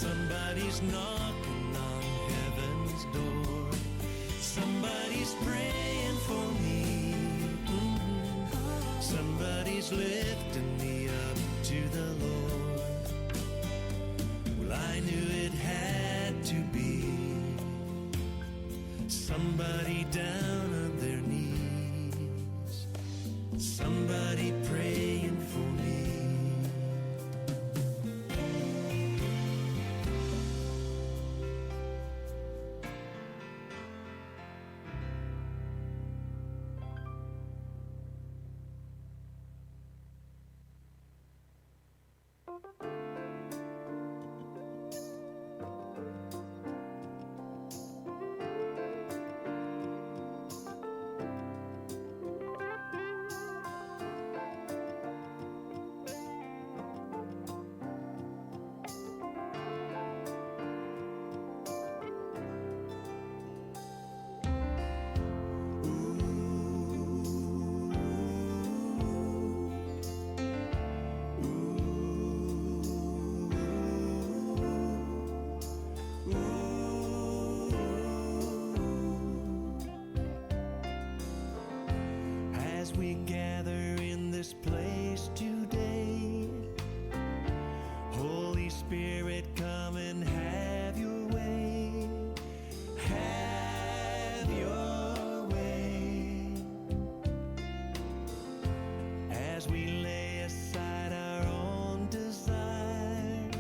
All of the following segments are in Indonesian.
Somebody's knocking on heaven's door. Somebody's praying for me. Somebody's lifting me up to the Lord. Well, I knew it had to be somebody down on their knees. Somebody praying for me. As we gather in this place today, Holy Spirit, come and have your way. Have your way. As we lay aside our own desires,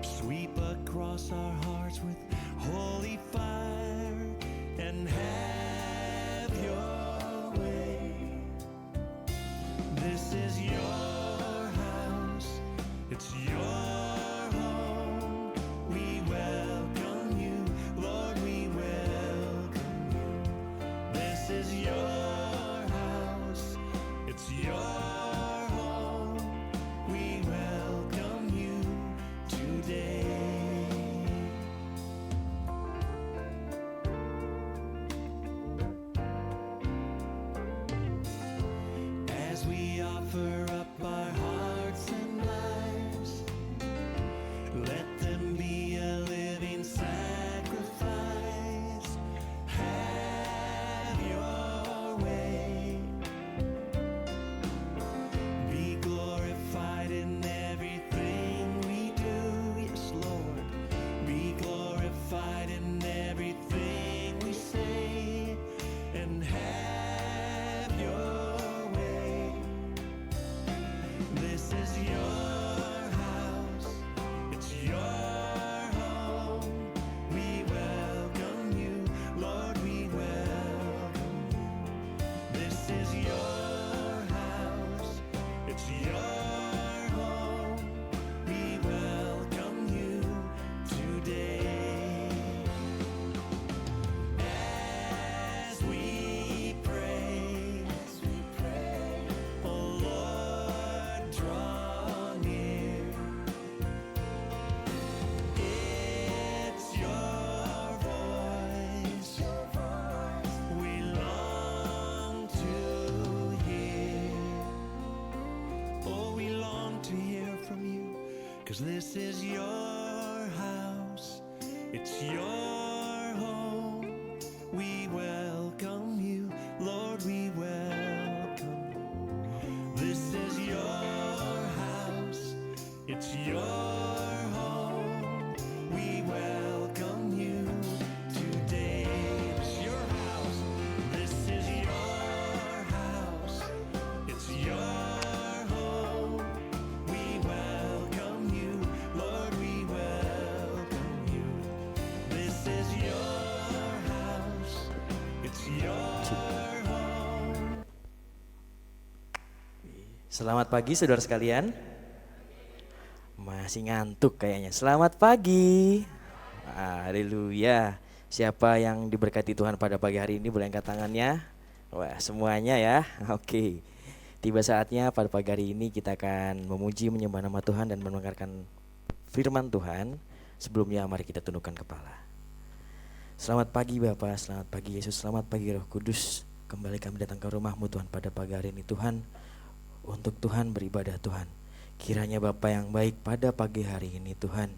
sweep across our hearts with holy fire and have your way. This is your house, it's your home. We welcome you, Lord, we welcome you. This is your house, it's your home. We welcome you today. As we offer up our hearts and lives, let them be a living sacrifice. Have your way. Be glorified in everything we do. Yes, Lord. Be glorified in everything we say. And have your way. This is your house, it's your home. We welcome you, Lord, we welcome you. This is your house, it's your home. We welcome you today. As we pray, oh Lord, draw near. It's your voice we long to hear. Oh, we long to hear from you, 'cause this is your house, it's your home. We welcome you, Lord, we welcome you. This is your house, it's your home. We welcome you today. It's your house, this is your house, it's your home. We welcome you, Lord, we welcome you. This is your house, it's your home. Selamat pagi saudara sekalian. Masih ngantuk kayaknya. Selamat pagi. Haleluya. Siapa yang diberkati Tuhan pada pagi hari ini boleh angkat tangannya? Wah, semuanya ya. Oke. Tiba saatnya pada pagi hari ini kita akan memuji menyembah nama Tuhan dan mendengarkan firman Tuhan. Sebelumnya mari kita tundukkan kepala. Selamat pagi Bapa, selamat pagi Yesus, selamat pagi Roh Kudus. Kembali kami datang ke rumah-Mu Tuhan pada pagi hari ini Tuhan. Untuk Tuhan beribadah Tuhan. Kiranya Bapa yang baik pada pagi hari ini Tuhan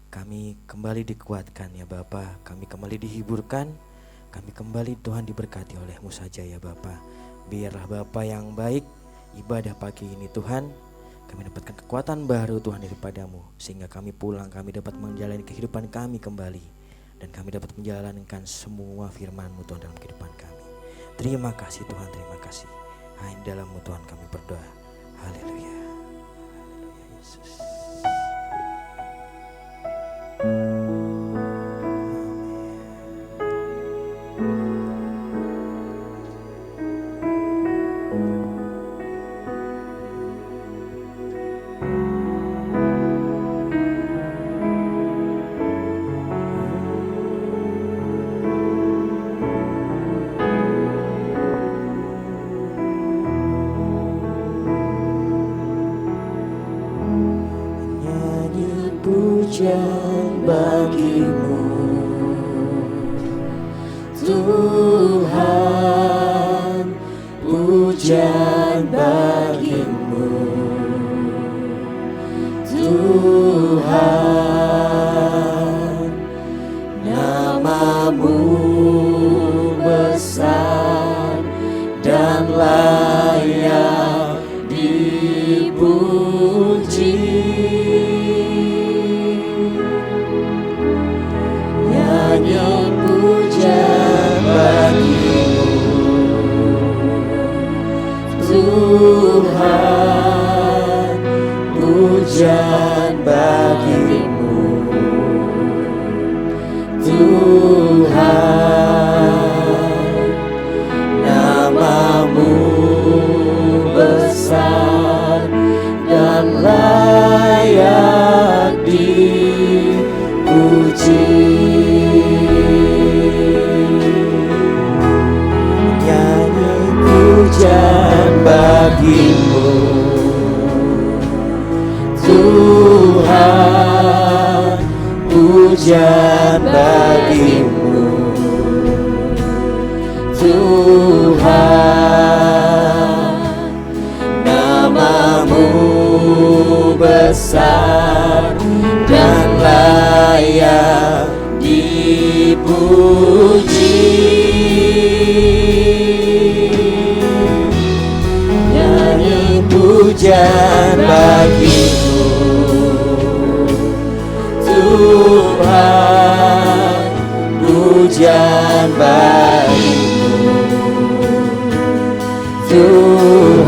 kami kembali dikuatkan ya Bapa, kami kembali dihiburkan, kami kembali Tuhan diberkati oleh-Mu saja ya Bapa. Biarlah Bapa yang baik, ibadah pagi ini Tuhan, kami dapatkan kekuatan baru Tuhan daripada-Mu, sehingga kami pulang, kami dapat menjalani kehidupan kami kembali, dan kami dapat menjalankan semua firman-Mu Tuhan dalam kehidupan kami. Terima kasih Tuhan, terima kasih. Hanya dalam-Mu Tuhan kami berdoa. Haleluya. Haleluya Yesus. Pujian bagi-Mu Tuhan, pujian bagi-Mu Tuhan, nama-Mu besar dan layak dipuji. Pujian bagi-Mu Tuhan, pujian bagi-Mu Tuhan, nama-Mu besar dan layak dipuji. Pujian bagi-Mu Tuhan, pujian bagi-Mu Tuhan, nama-Mu besar dan layak dipuji. Pujian bagi-Mu Tuhan, pujian bagi-Mu Tuhan,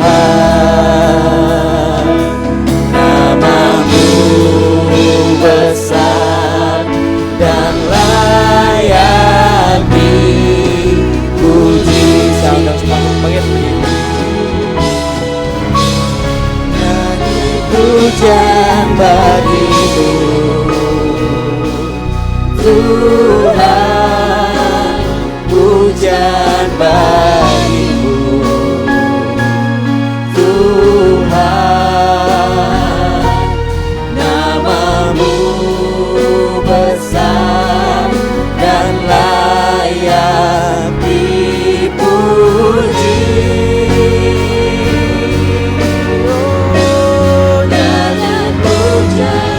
nama-Mu besar dan layak dipuji. Sound semangat banget begini. Pujian bagi-Mu Tuhan, pujian bagi-Mu Tuhan, nama-Mu besar dan layak dipuji. Pujian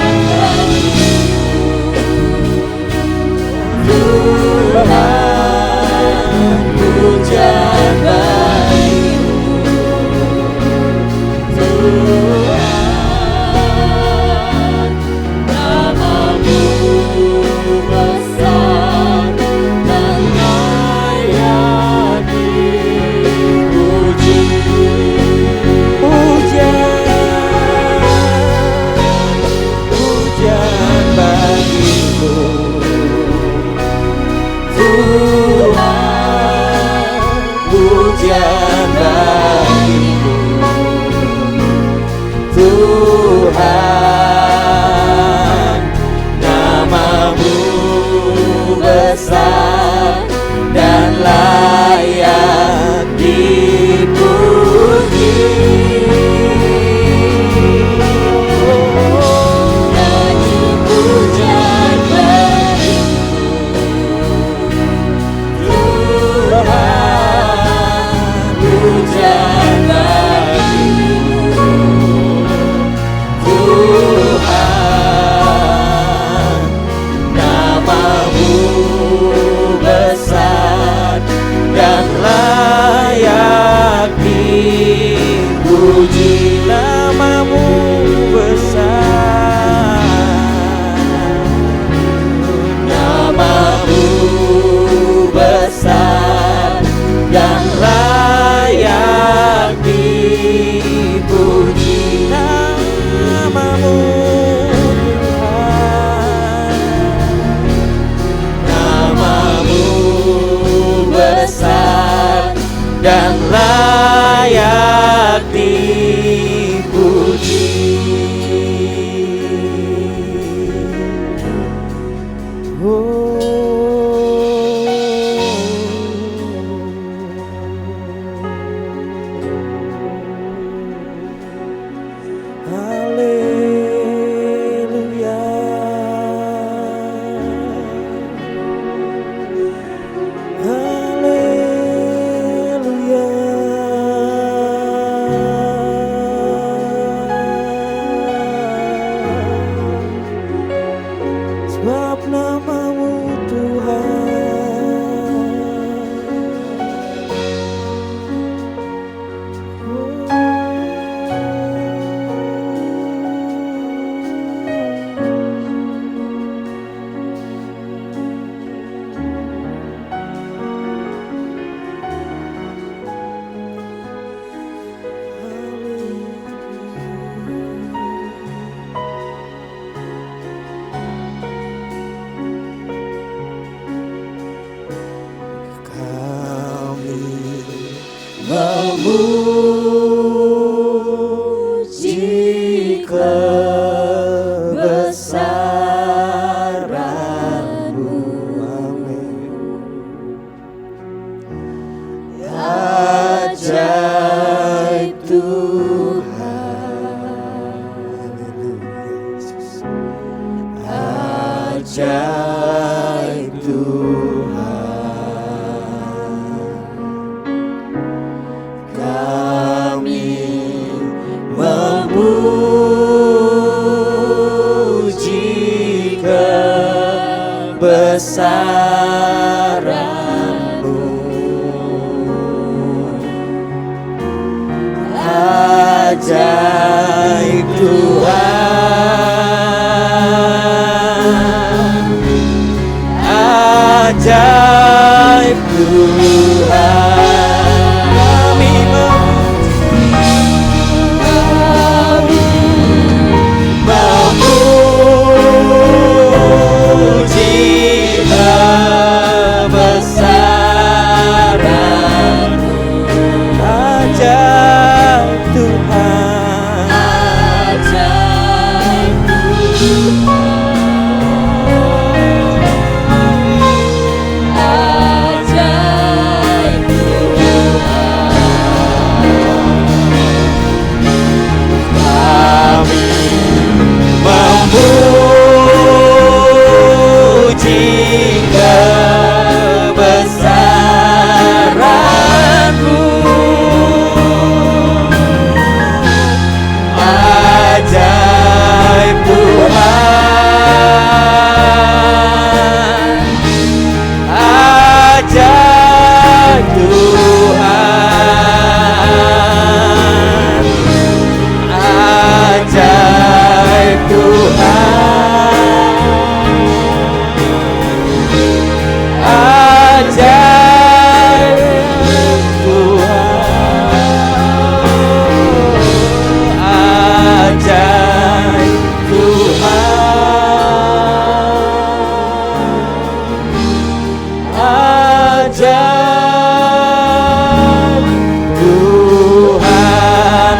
dan layak dipuji. Memuji kebesaran-Mu, ajaib Tuhan, ajaib Tuhan. Kami memuji kebesaran-Mu, ajaib Tuhan, ajaib Tuhan.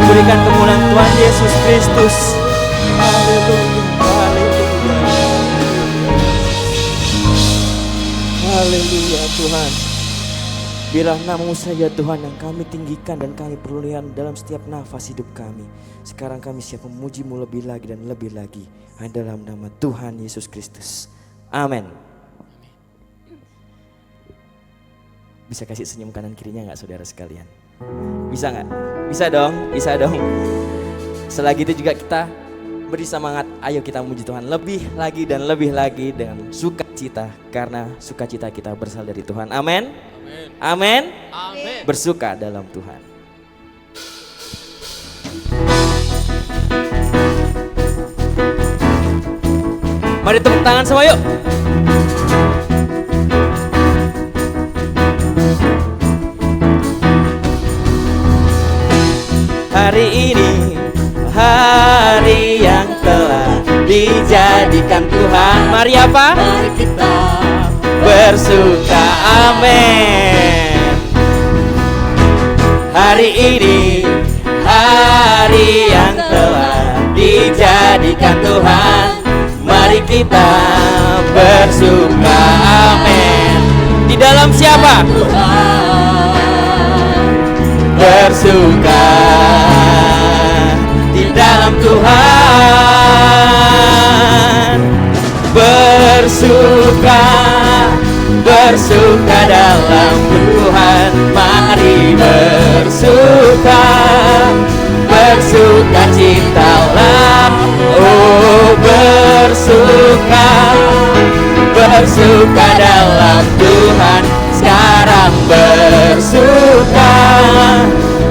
Berikan kemuliaan Tuhan Yesus Kristus. Haleluya, haleluya, haleluya Tuhan. Biarlah nama-Mu saja Tuhan yang kami tinggikan dan kami perlukan dalam setiap nafas hidup kami. Sekarang kami siap memuji-Mu lebih lagi dan lebih lagi. Hanya dalam nama Tuhan Yesus Kristus. Amin. Bisa kasih senyum kanan kirinya gak saudara sekalian? Bisa gak? Bisa dong, bisa dong. Selagi itu juga kita beri semangat, ayo kita memuji Tuhan lebih lagi dan lebih lagi dengan sukacita, karena sukacita kita berasal dari Tuhan. Amin. Amin. Amin. Bersuka dalam Tuhan. Mari tepuk tangan semua yuk. Hari ini hari yang telah dijadikan Tuhan. Mari apa? Mari kita bersuka, amin. Hari ini hari yang telah dijadikan Tuhan. Mari kita bersuka, amin. Di dalam siapa? Bersuka di dalam Tuhan. Bersuka, bersuka dalam Tuhan. Mari bersuka, bersuka citalah. Oh bersuka, bersuka dalam Tuhan. Sekarang bersuka,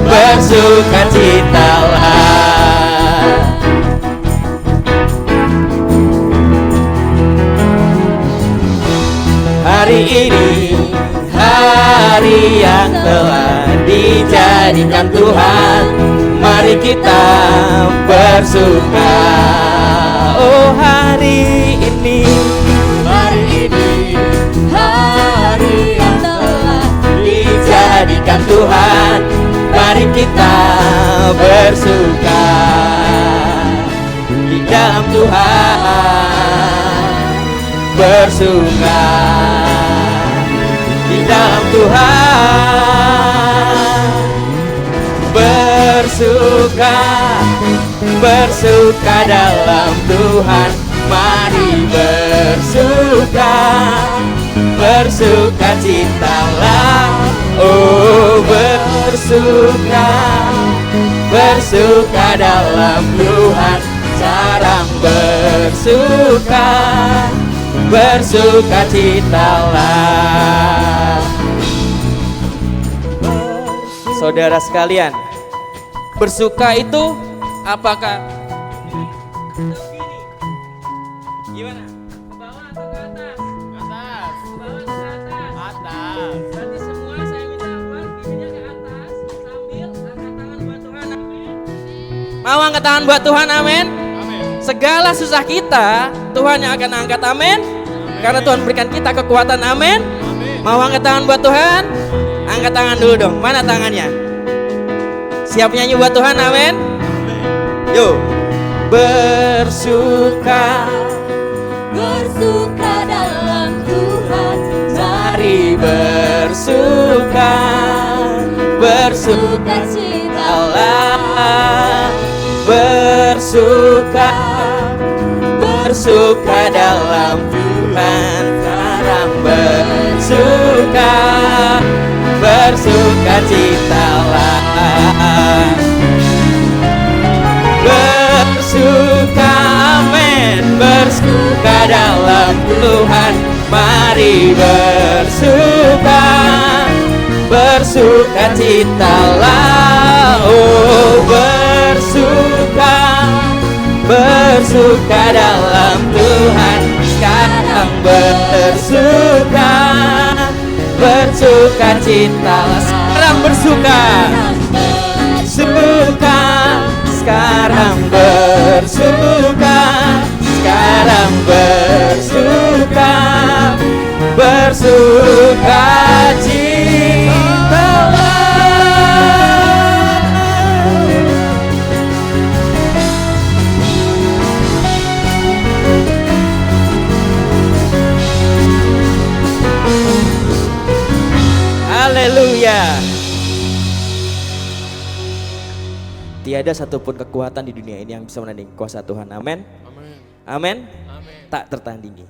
bersuka citalah. Hari ini hari yang telah dijadikan Tuhan. Mari kita bersuka. Oh hari ini, hari ini hari yang telah dijadikan Tuhan. Mari kita bersuka di dalam Tuhan. Bersuka di dalam Tuhan. Bersuka, bersuka dalam Tuhan. Mari bersuka, bersuka citalah. Oh bersuka, bersuka dalam Tuhan. Sekarang bersuka, bersuka citalah. Saudara sekalian, bersuka itu apakah gimana? Ke bawah atau ke atas? Atas. Ke bawah atau ke atas? Atas. Berarti semua saya minta apa? Giginya ke atas sambil angkat tangan buat Tuhan, amin. Mau angkat tangan buat Tuhan, amin. Segala susah kita, Tuhan yang akan angkat, amin. Karena Tuhan berikan kita kekuatan, amin. Mau angkat tangan buat Tuhan? Angkat tangan dulu dong, mana tangannya? Siap nyanyi buat Tuhan, amin. Yuk. Bersuka, bersuka dalam Tuhan. Mari bersuka, bersuka citalah. Bersuka, bersuka dalam Tuhan. Sekarang bersuka, bersuka citalah. Bersuka, amin. Bersuka dalam Tuhan. Mari bersuka, bersuka citalah. Oh bersuka, bersuka dalam Tuhan. Sekarang bersuka, bersuka citalah. Sekarang bersuka, suka. Sekarang bersuka, sekarang bersuka, bersuka citalah. Haleluya. Tiada satupun kekuatan di dunia ini yang bisa menandingi kuasa Tuhan. Amin. Amin. Tak tertandingi.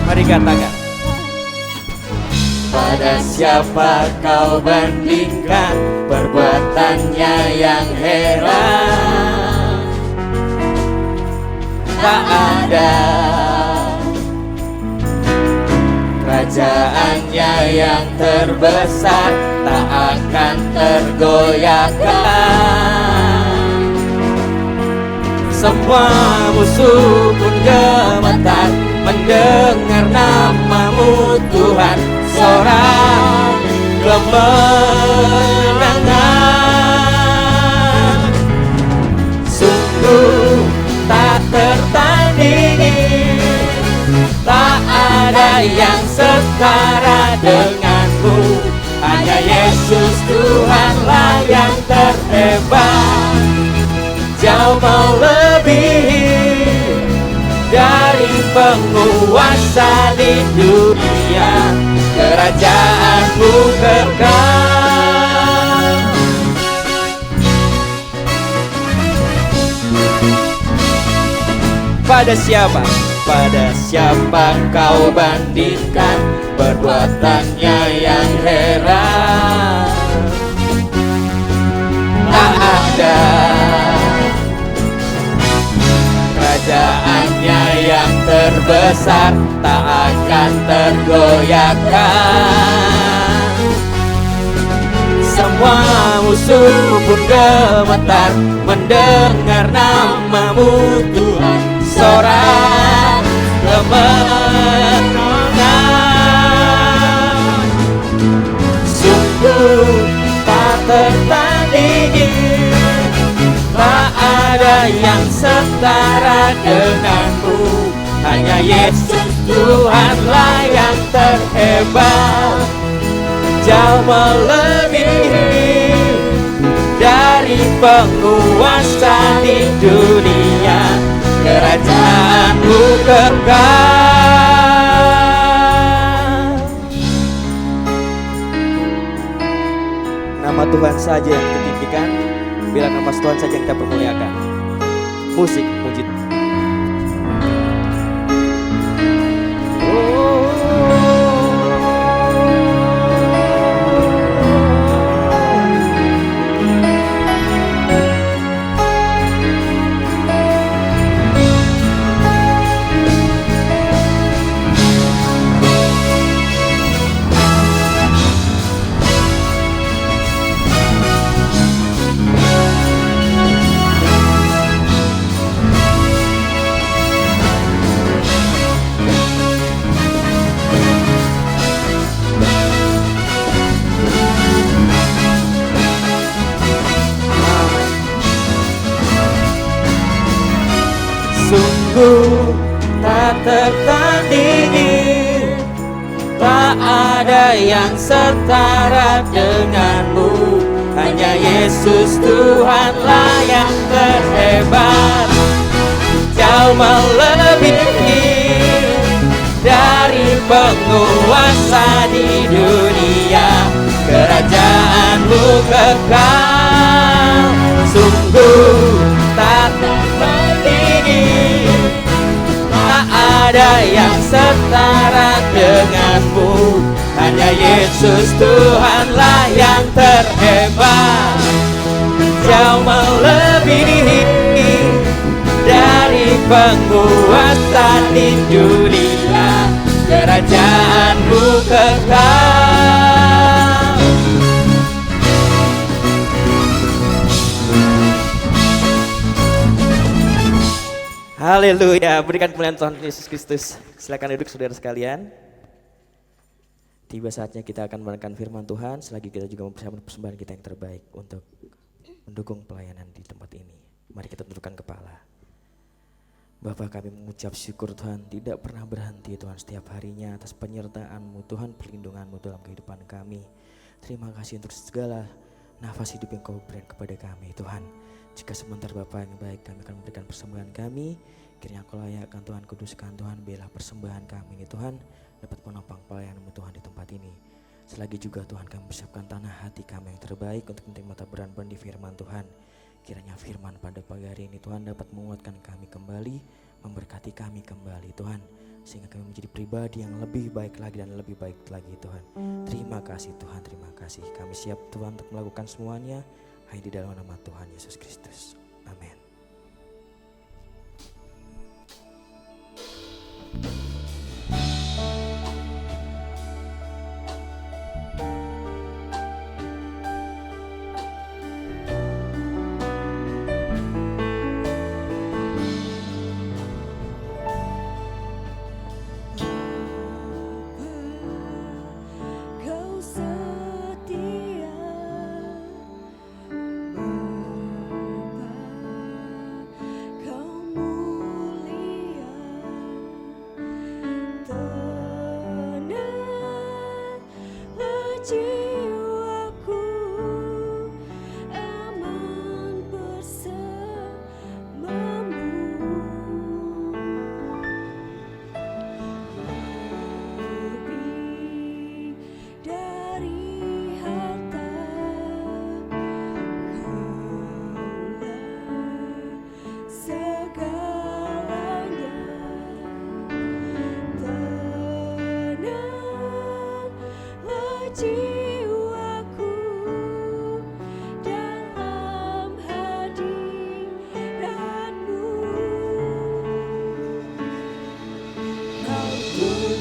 Mari katakan. Pada siapa kau bandingkan perbuatannya yang heran? Tak ada Kerajaannya yang terbesar tak akan tergoyahkan. Semua musuh pun gemetar mendengar namamu Tuhan. Sorak kemenangan sungguh tak tertandingi, tak ada yang setara denganmu. Hanya Yesus Tuhanlah yang terhebat, jauh melebihi dari penguasa di dunia. Kerajaanmu kekal. Pada siapa? Pada siapa kau bandingkan perbuatannya yang heran? Tak ada. Kerajaannya yang terbesar tak akan tergoyahkan. Semua musuh pun gemetar mendengar namamu Tuhan. Sorak kemenangan sungguh tak tertandingi, tak ada yang setara denganmu. Hanya Yesus Tuhanlah yang terhebat, jauh melebihi dari penguasa di dunia. Kerajaanmu kekal. Nama Tuhan saja yang kita tinggikan, bila nama Tuhan saja yang kita permuliakan. Musik puji. Sungguh tak tertandingi, tak ada yang setara denganmu. Hanya Yesus Tuhanlah yang terhebat, jauh melebihi dari penguasa di dunia. Kerajaanmu kekal, sungguh tak tertandingi, tak ada yang setara denganmu. Hanya Yesus Tuhanlah yang terhebat, jauh melebihi dari penguasa di dunia. Kerajaanmu kekal. Haleluya, berikan kemuliaan Tuhan Yesus Kristus. Silakan duduk saudara sekalian. Tiba saatnya kita akan menekan firman Tuhan, selagi kita juga mempersiapkan persembahan kita yang terbaik untuk mendukung pelayanan di tempat ini. Mari kita tundukkan kepala. Bapa, kami mengucap syukur Tuhan, tidak pernah berhenti Tuhan setiap harinya atas penyertaan-Mu Tuhan, perlindungan-Mu dalam kehidupan kami. Terima kasih untuk segala nafas hidup yang Kau berikan kepada kami Tuhan. Jika sebentar Bapa yang baik, kami akan memberikan persembahan kami. Kiranya Kau layakkan Tuhan, kuduskan Tuhan, biarlah persembahan kami ini Tuhan dapat menopang pelayanan-Mu Tuhan di tempat ini. Selagi juga Tuhan kami persiapkan tanah hati kami yang terbaik untuk menerima taburan di firman Tuhan. Kiranya firman pada pagi hari ini Tuhan dapat menguatkan kami kembali, memberkati kami kembali Tuhan, sehingga kami menjadi pribadi yang lebih baik lagi dan lebih baik lagi Tuhan. Terima kasih Tuhan, terima kasih. Kami siap Tuhan untuk melakukan semuanya hanya di dalam nama Tuhan Yesus Kristus. Amin.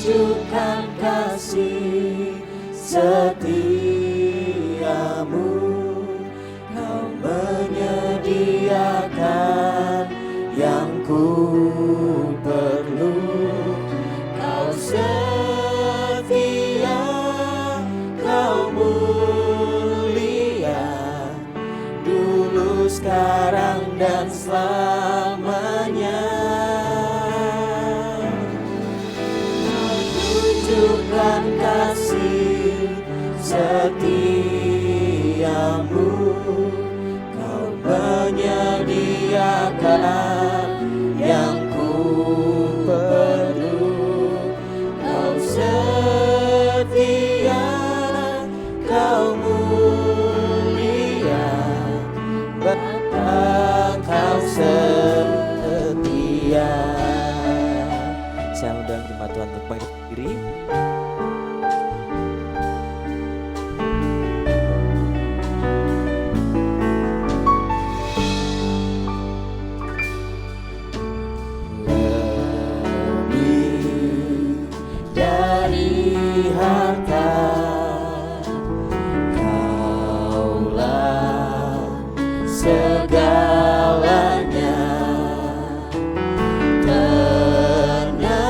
tunjukkan kasih setiamu, Kau menyediakan yang ku perlu. Kau setia, Kau mulia, dulu, sekarang, dan selamanya. Kau tunjukkan kasih setiamu, Kau menyediakan yang ku perlu. Kau setia, Kau mulia, Bapa, Kau setia. Saya undang jemaat Tuhan untuk bangkit berdiri. Lebih dari harta, Kaulah segalanya. Tenanglah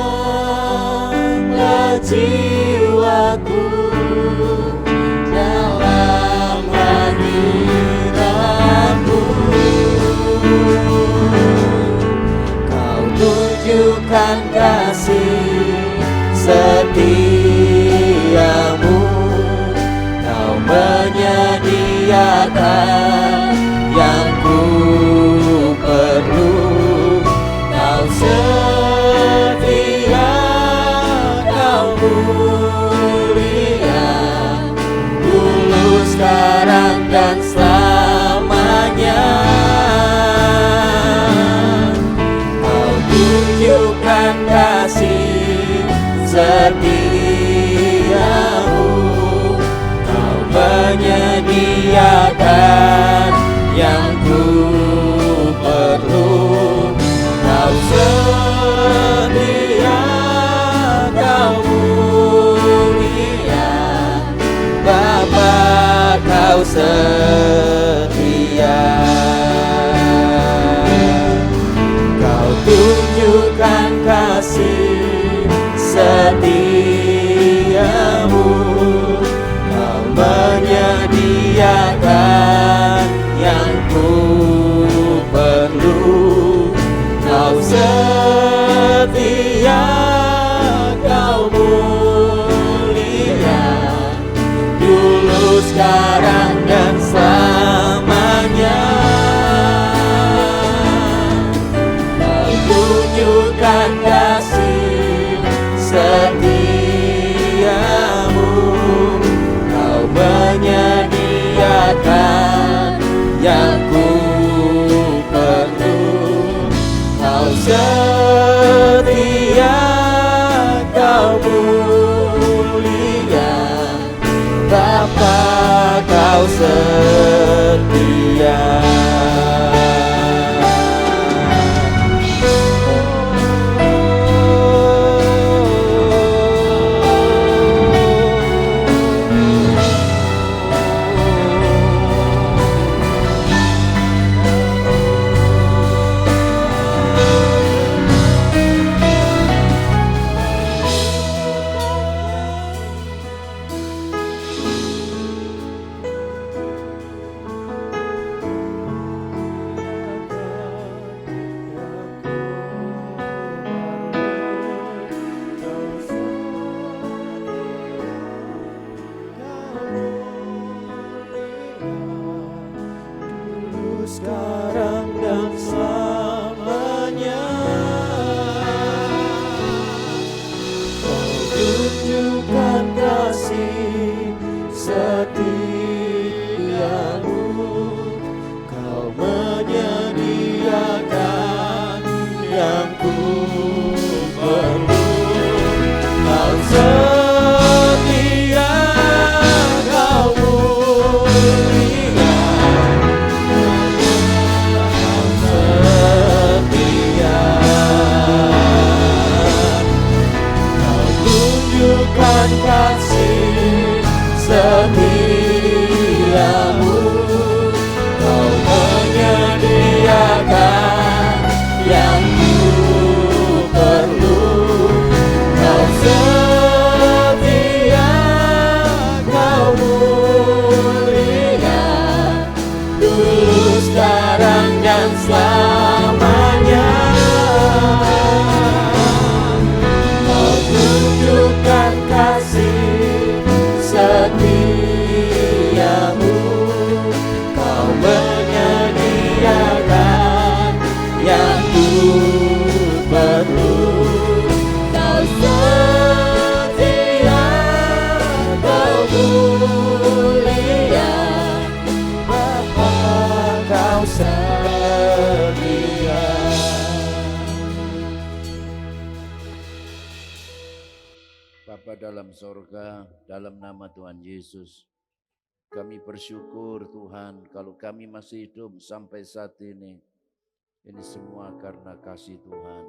jiwaku dalam hadiratmu. Kau tunjukkan kasih setiamu, Kau menyediakan yang ku perlu. Kau setia, Kau mulia, dulu, sekarang, dan selamanya. Kau tunjukkan kasih setiamu, Kau menyediakan yang ku perlu. Kau setia, Kau mulia, Bapa, Kau setia. Kau tunjukkan kasih setiamu, Kau menyediakan yang ku perlu. Kau setia, Kau mulia, dulu, sekarang, dan selamanya. Kau tunjukkan kasih setiamu, Kau menyediakan yang ku perlu. Kau setia, Kau mulia, Bapa, Kau setia. tunjukkan kasih setiamu. Kau menyediakan yang ku perlu. Kau setia, kau mulia, dulu, sekarang, dan selamanya. Kau tunjukkan kasih setiamu. Kau menyediakan yang ku perlu. Kau setia, kau mulia, Bapa, kau setia. Bapa dalam sorga, dalam nama Tuhan Yesus, kami bersyukur Tuhan kalau kami masih hidup sampai saat ini. Ini semua karena kasih Tuhan,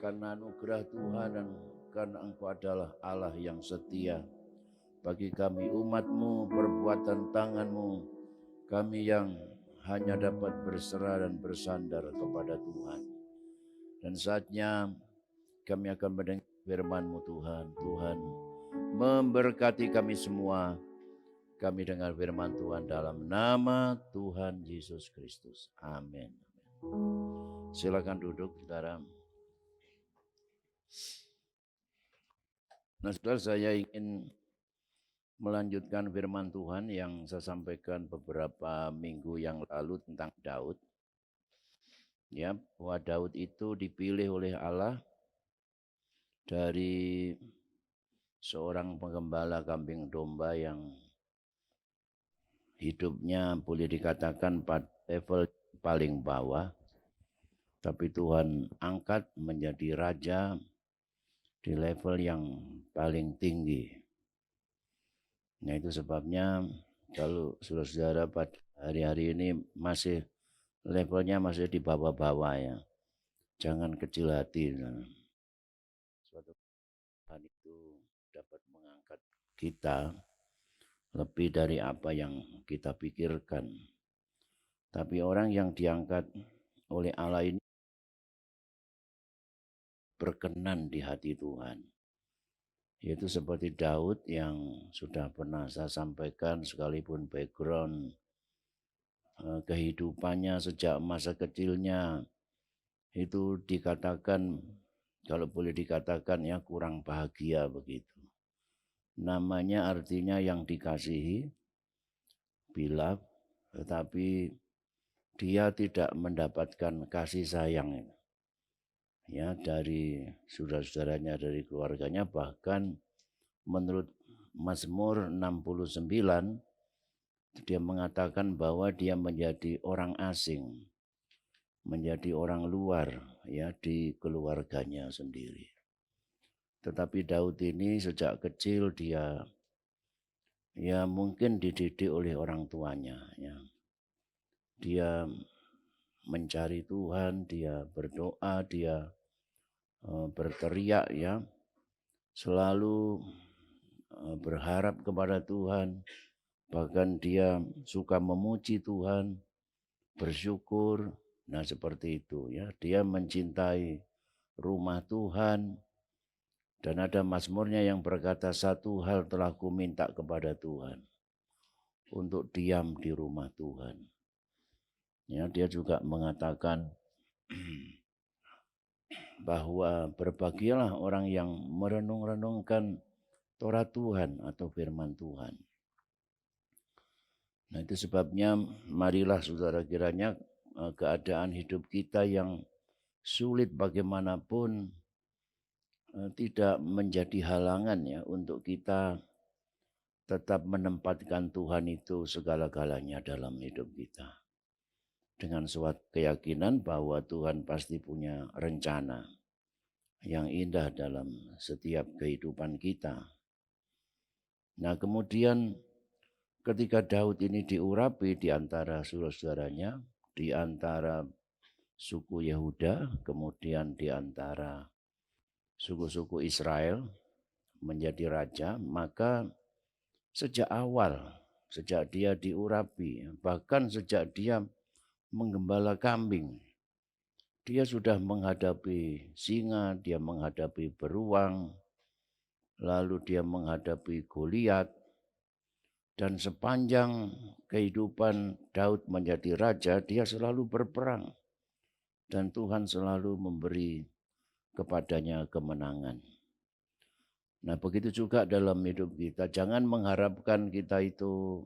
karena anugerah Tuhan, dan karena Engkau adalah Allah yang setia. Bagi kami umat-Mu, perbuatan tangan-Mu, kami yang hanya dapat berserah dan bersandar kepada Tuhan. Dan saatnya kami akan mendengar firman-Mu Tuhan. Tuhan memberkati kami semua. Kami dengar firman Tuhan dalam nama Tuhan Yesus Kristus. Amin. Silakan duduk, saudara. Nah, saudara, saya ingin melanjutkan firman Tuhan yang saya sampaikan beberapa minggu yang lalu tentang Daud. Ya, bahwa Daud itu dipilih oleh Allah dari seorang penggembala kambing domba yang hidupnya boleh dikatakan pada level paling bawah, tapi Tuhan angkat menjadi raja di level yang paling tinggi. Nah, itu sebabnya kalau saudara-saudara pada hari-hari ini masih levelnya masih di bawah-bawah ya, jangan kecil hati. Suatu Tuhan itu dapat mengangkat kita lebih dari apa yang kita pikirkan. Tapi orang yang diangkat oleh Allah ini berkenan di hati Tuhan. Yaitu seperti Daud yang sudah pernah saya sampaikan, sekalipun background kehidupannya sejak masa kecilnya itu dikatakan, kalau boleh dikatakan ya, kurang bahagia begitu. Namanya artinya yang dikasihi, beloved, tetapi dia tidak mendapatkan kasih sayang ya dari saudara-saudaranya, dari keluarganya. Bahkan menurut Mazmur 69 dia mengatakan bahwa dia menjadi orang asing, menjadi orang luar ya di keluarganya sendiri. Tetapi Daud ini sejak kecil dia ya mungkin dididik oleh orang tuanya ya. Dia mencari Tuhan, dia berdoa, dia berteriak ya, selalu berharap kepada Tuhan. Bahkan dia suka memuji Tuhan, bersyukur. Nah, seperti itu ya. Dia mencintai rumah Tuhan. Dan ada mazmurnya yang berkata, satu hal telah ku minta kepada Tuhan, untuk diam di rumah Tuhan. Ya, dia juga mengatakan bahwa berbahagialah orang yang merenung-renungkan Torah Tuhan atau firman Tuhan. Nah, itu sebabnya marilah saudara, kiranya keadaan hidup kita yang sulit bagaimanapun tidak menjadi halangan ya untuk kita tetap menempatkan Tuhan itu segala-galanya dalam hidup kita. Dengan suatu keyakinan bahwa Tuhan pasti punya rencana yang indah dalam setiap kehidupan kita. Nah, kemudian ketika Daud ini diurapi di antara saudara-saudaranya, di antara suku Yehuda, kemudian di antara suku-suku Israel, menjadi raja, maka sejak awal, sejak dia diurapi, bahkan sejak dia menggembala kambing, dia sudah menghadapi singa, dia menghadapi beruang, lalu dia menghadapi Goliat, dan sepanjang kehidupan Daud menjadi raja, dia selalu berperang. Dan Tuhan selalu memberi kepadanya kemenangan. Nah, begitu juga dalam hidup kita. Jangan mengharapkan kita itu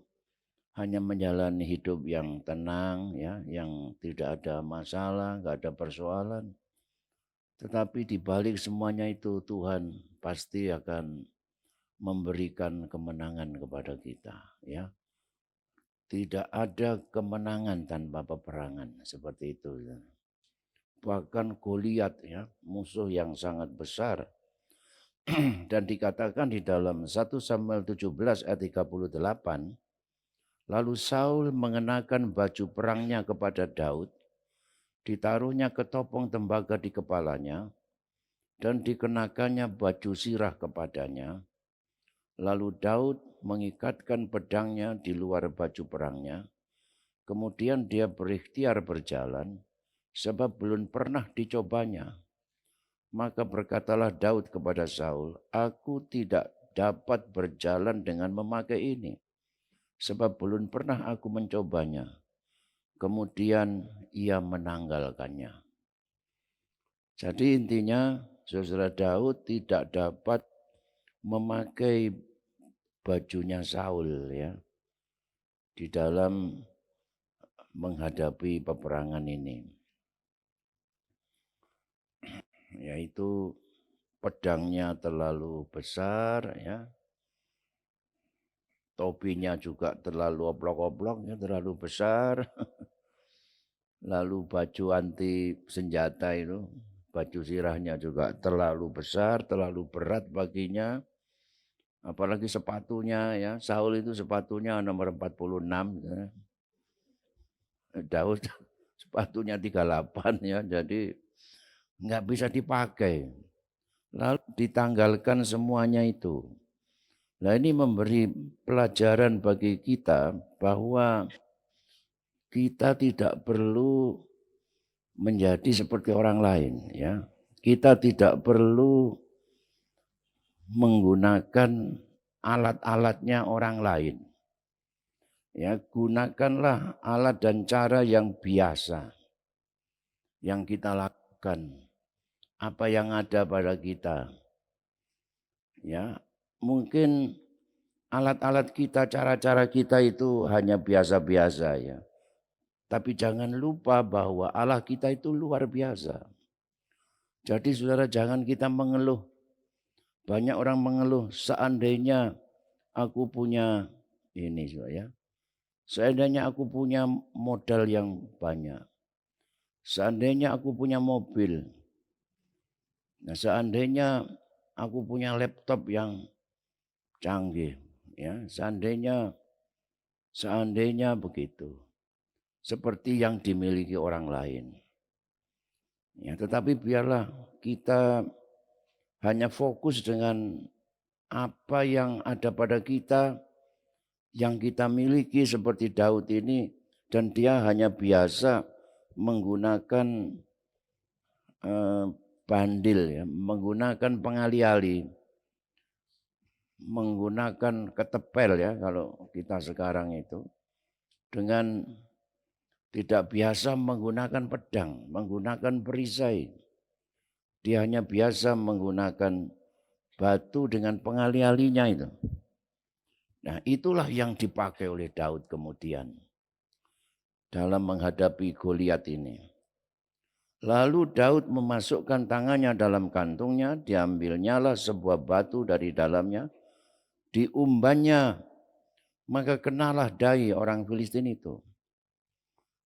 hanya menjalani hidup yang tenang, ya, yang tidak ada masalah, nggak ada persoalan. Tetapi di balik semuanya itu Tuhan pasti akan memberikan kemenangan kepada kita, ya. Tidak ada kemenangan tanpa peperangan, seperti itu. Ya. Bahkan Goliat, ya, musuh yang sangat besar. Dan dikatakan di dalam 1 Samuel 17 ayat 38, lalu Saul mengenakan baju perangnya kepada Daud, ditaruhnya ketopong tembaga di kepalanya, dan dikenakannya baju sirah kepadanya. Lalu Daud mengikatkan pedangnya di luar baju perangnya, kemudian dia berikhtiar berjalan, sebab belum pernah dicobanya. Maka berkatalah Daud kepada Saul, aku tidak dapat berjalan dengan memakai ini, sebab belum pernah aku mencobanya. Kemudian ia menanggalkannya. Jadi intinya, saudara Daud tidak dapat memakai bajunya Saul, ya, di dalam menghadapi peperangan ini. Yaitu pedangnya terlalu besar, ya. Topinya juga terlalu oplok-oplok, ya, terlalu besar. Lalu baju anti senjata itu, baju sirahnya juga terlalu besar, terlalu berat baginya. Apalagi sepatunya, ya. Saul itu sepatunya nomor 46, ya. Daud sepatunya 38, ya. Jadi nggak bisa dipakai. Lalu ditanggalkan semuanya itu. Nah, ini memberi pelajaran bagi kita bahwa kita tidak perlu menjadi seperti orang lain, ya. Kita tidak perlu menggunakan alat-alatnya orang lain. Ya, gunakanlah alat dan cara yang biasa yang kita lakukan. Apa yang ada pada kita. Ya, mungkin alat-alat kita, cara-cara kita itu hanya biasa-biasa, ya. Tapi jangan lupa bahwa Allah kita itu luar biasa. Jadi saudara, jangan kita mengeluh. Banyak orang mengeluh, seandainya aku punya ini, ya. Seandainya aku punya modal yang banyak. Seandainya aku punya mobil. Nah, seandainya aku punya laptop yang canggih, ya, seandainya begitu, seperti yang dimiliki orang lain. Ya, tetapi biarlah kita hanya fokus dengan apa yang ada pada kita, yang kita miliki seperti Daud ini, dan dia hanya biasa menggunakan bandil, ya, menggunakan pengali-ali, menggunakan ketepel, ya, kalau kita sekarang itu, dengan tidak biasa menggunakan pedang, menggunakan perisai. Dia hanya biasa menggunakan batu dengan pengali-alinya itu. Nah, itulah yang dipakai oleh Daud kemudian dalam menghadapi Goliat ini. Lalu Daud memasukkan tangannya dalam kantungnya, diambilnyalah sebuah batu dari dalamnya, diumbannya, maka kenalah dahi orang Filistin itu.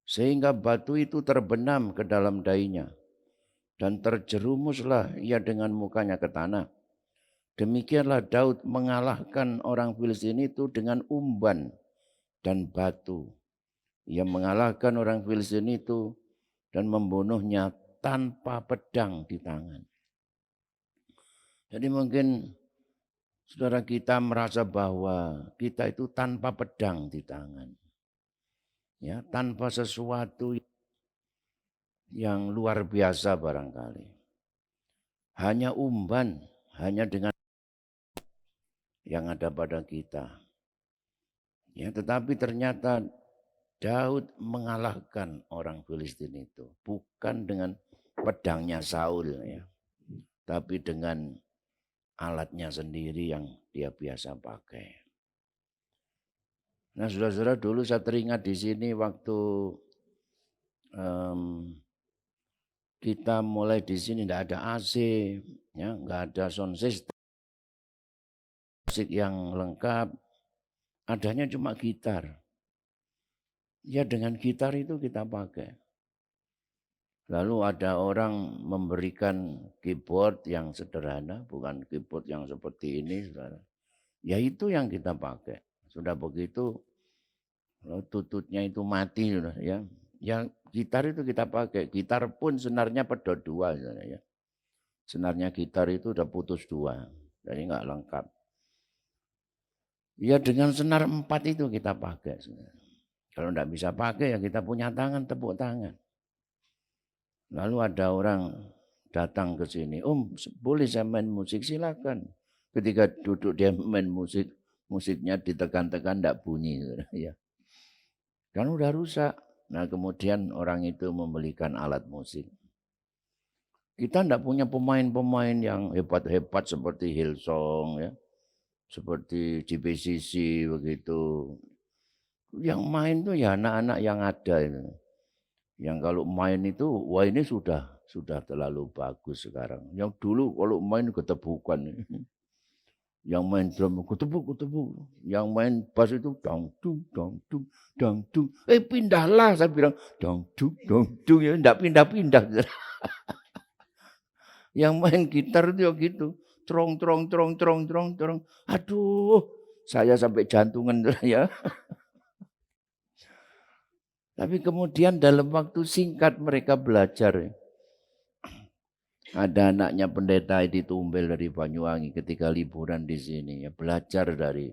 Sehingga batu itu terbenam ke dalam dahinya, dan terjerumuslah ia dengan mukanya ke tanah. Demikianlah Daud mengalahkan orang Filistin itu dengan umban dan batu. Ia mengalahkan orang Filistin itu dan membunuhnya tanpa pedang di tangan. Jadi mungkin Saudara, kita merasa bahwa kita itu tanpa pedang di tangan. Ya, tanpa sesuatu yang luar biasa barangkali. Hanya umban, hanya dengan yang ada pada kita. Ya, tetapi ternyata Daud mengalahkan orang Filistin itu. Bukan dengan pedangnya Saul, ya, tapi dengan alatnya sendiri yang dia biasa pakai. Nah, saudara-saudara, dulu saya teringat di sini waktu kita mulai di sini tidak ada AC, ya, nggak ada sound system, musik yang lengkap, adanya cuma gitar. Ya dengan gitar itu kita pakai. Lalu ada orang memberikan keyboard yang sederhana, bukan keyboard yang seperti ini, saudara. Ya itu yang kita pakai. Sudah begitu, tututnya itu mati, ya. Yang gitar itu kita pakai. Gitar pun senarnya pedot dua, saudara, ya. Senarnya gitar itu udah putus dua, jadi nggak lengkap. Ya dengan senar 4 itu kita pakai, saudara. Kalau nggak bisa pakai ya kita punya tangan, tepuk tangan. Lalu ada orang datang ke sini, Om boleh saya main musik? Silakan. Ketika duduk dia main musik, musiknya ditekan-tekan tidak bunyi. Ya. Kan udah rusak. Nah kemudian orang itu membelikan alat musik. Kita tidak punya pemain-pemain yang hebat-hebat seperti Hillsong, ya, seperti JPCC begitu. Yang main tuh ya anak-anak yang ada itu. Yang kalau main itu, wah ini sudah terlalu bagus sekarang. Yang dulu kalau main ketebukan. Yang main drum ketebuk. Yang main bass itu dangdung. Pindahlah, saya bilang dangdung. Ya enggak pindah-pindah. Yang main gitar itu ya gitu. Trong. Aduh, saya sampai jantungan ya. Tapi kemudian dalam waktu singkat mereka belajar. Ada anaknya pendeta di Tumbel dari Banyuwangi ketika liburan di sini. Ya, belajar dari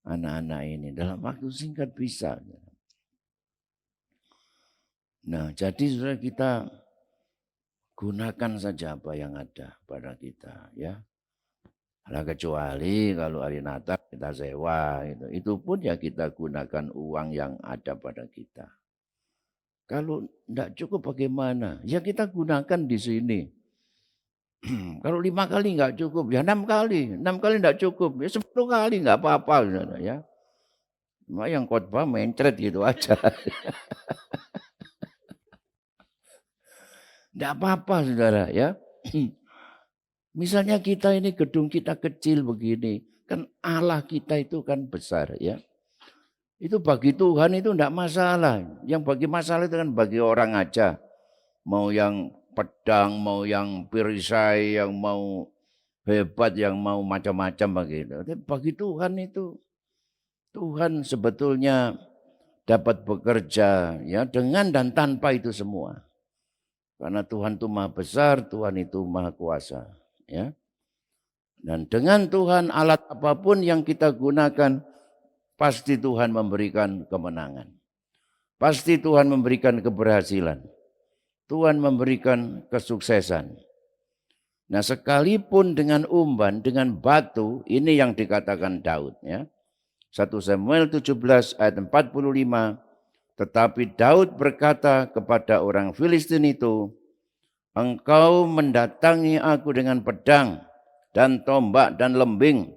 anak-anak ini. Dalam waktu singkat bisa. Nah jadi saudara kita gunakan saja apa yang ada pada kita. Ya. Nah, kecuali kalau hari Natal kita sewa. Itu pun ya kita gunakan uang yang ada pada kita. Kalau tidak cukup bagaimana? Ya kita gunakan di sini. Kalau 5 kali enggak cukup, ya 6 kali. 6 kali enggak cukup, ya 10 kali enggak apa-apa. Ya. Cuma yang khotbah mencret gitu aja. Enggak apa-apa saudara ya. Misalnya kita ini gedung kita kecil begini. Kan Allah kita itu kan besar ya. Itu bagi Tuhan itu enggak masalah. Yang bagi masalah itu kan bagi orang aja. Mau yang pedang, mau yang perisai, yang mau hebat, yang mau macam-macam begitu. Tapi bagi Tuhan itu, Tuhan sebetulnya dapat bekerja ya dengan dan tanpa itu semua. Karena Tuhan itu maha besar, Tuhan itu maha kuasa. Ya. Dan dengan Tuhan alat apapun yang kita gunakan, pasti Tuhan memberikan kemenangan. Pasti Tuhan memberikan keberhasilan. Tuhan memberikan kesuksesan. Nah sekalipun dengan umban, dengan batu, ini yang dikatakan Daud. Ya. 1 Samuel 17 ayat 45, tetapi Daud berkata kepada orang Filistin itu, engkau mendatangi aku dengan pedang dan tombak dan lembing,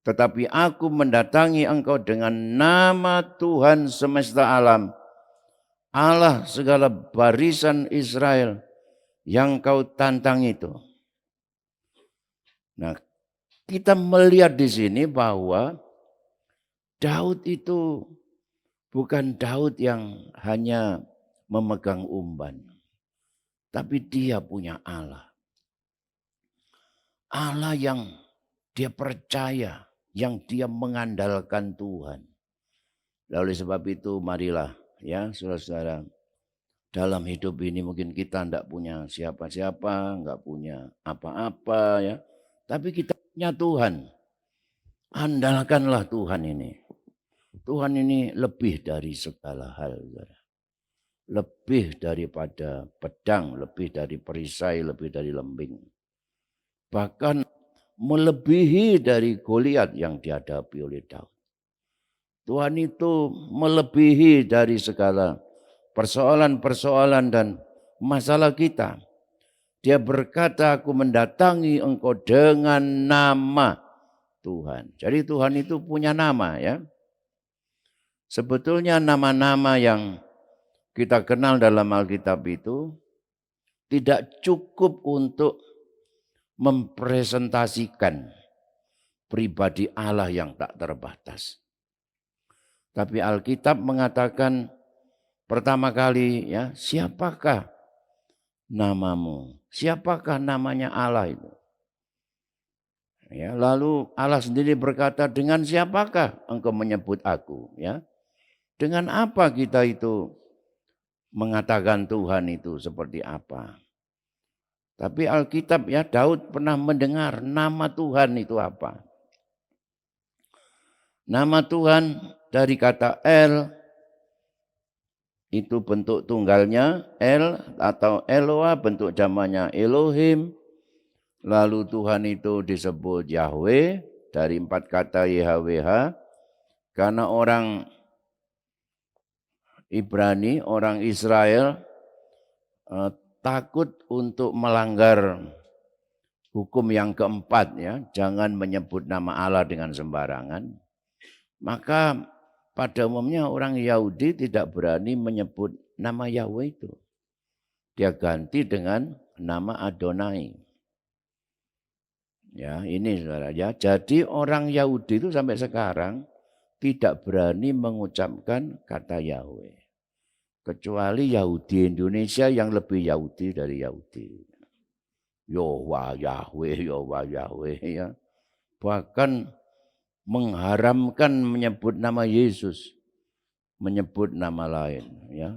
tetapi aku mendatangi engkau dengan nama Tuhan semesta alam, Allah segala barisan Israel yang kau tantang itu. Nah, kita melihat di sini bahwa Daud itu bukan Daud yang hanya memegang umban, tapi dia punya Allah. Allah yang dia percaya, yang dia mengandalkan Tuhan. Oleh sebab itu marilah ya saudara-saudara, dalam hidup ini mungkin kita tidak punya siapa-siapa, enggak punya apa-apa ya. Tapi kita punya Tuhan. Andalkanlah Tuhan ini. Tuhan ini lebih dari segala hal. Saudara. Lebih daripada pedang, lebih dari perisai, lebih dari lembing. Bahkan melebihi dari Goliat yang dihadapi oleh Daud. Tuhan itu melebihi dari segala persoalan-persoalan dan masalah kita. Dia berkata, aku mendatangi engkau dengan nama Tuhan. Jadi Tuhan itu punya nama ya. Sebetulnya nama-nama yang kita kenal dalam Alkitab itu tidak cukup untuk mempresentasikan pribadi Allah yang tak terbatas. Tapi Alkitab mengatakan pertama kali ya, siapakah namamu? Siapakah namanya Allah itu? Ya, lalu Allah sendiri berkata, dengan siapakah engkau menyebut aku? Ya, dengan apa kita itu mengatakan Tuhan itu seperti apa? Tapi Alkitab ya, Daud pernah mendengar nama Tuhan itu apa? Nama Tuhan dari kata El, itu bentuk tunggalnya El atau Eloah, bentuk jamannya Elohim. Lalu Tuhan itu disebut Yahweh dari 4 kata YHWH. Karena orang Ibrani, orang Israel takut untuk melanggar hukum yang keempat ya. Jangan menyebut nama Allah dengan sembarangan. Maka pada umumnya orang Yahudi tidak berani menyebut nama Yahweh itu. Dia ganti dengan nama Adonai. Ya, ini saudara ya. Jadi orang Yahudi itu sampai sekarang tidak berani mengucapkan kata Yahweh. Kecuali Yahudi Indonesia yang lebih Yahudi dari Yahudi. Yahweh, Yahweh, Yahweh, Yahweh ya. Bahkan mengharamkan menyebut nama Yesus, menyebut nama lain ya,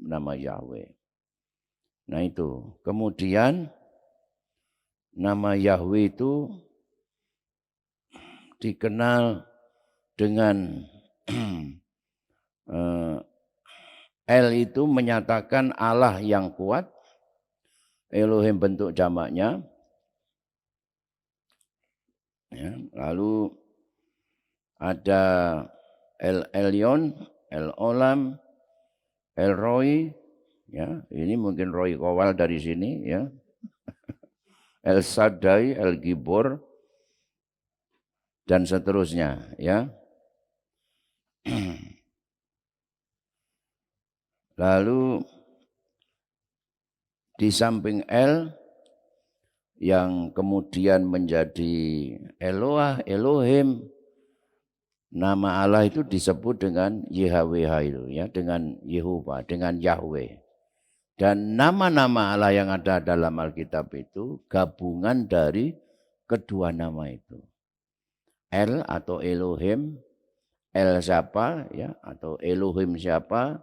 nama Yahweh. Nah itu. Kemudian nama Yahweh itu dikenal dengan El itu menyatakan Allah yang kuat. Elohim bentuk jamaknya. Ya, lalu ada El Elyon, El Olam, El Roy. Ya, ini mungkin Roy Kowal dari sini ya. El Shaddai, El Gibor, dan seterusnya ya. Lalu di samping El yang kemudian menjadi Eloah, Elohim, nama Allah itu disebut dengan YHWH itu ya, dengan Yehova, dengan Yahweh. Dan nama-nama Allah yang ada dalam Alkitab itu gabungan dari kedua nama itu. El atau Elohim, El siapa ya, atau Elohim siapa,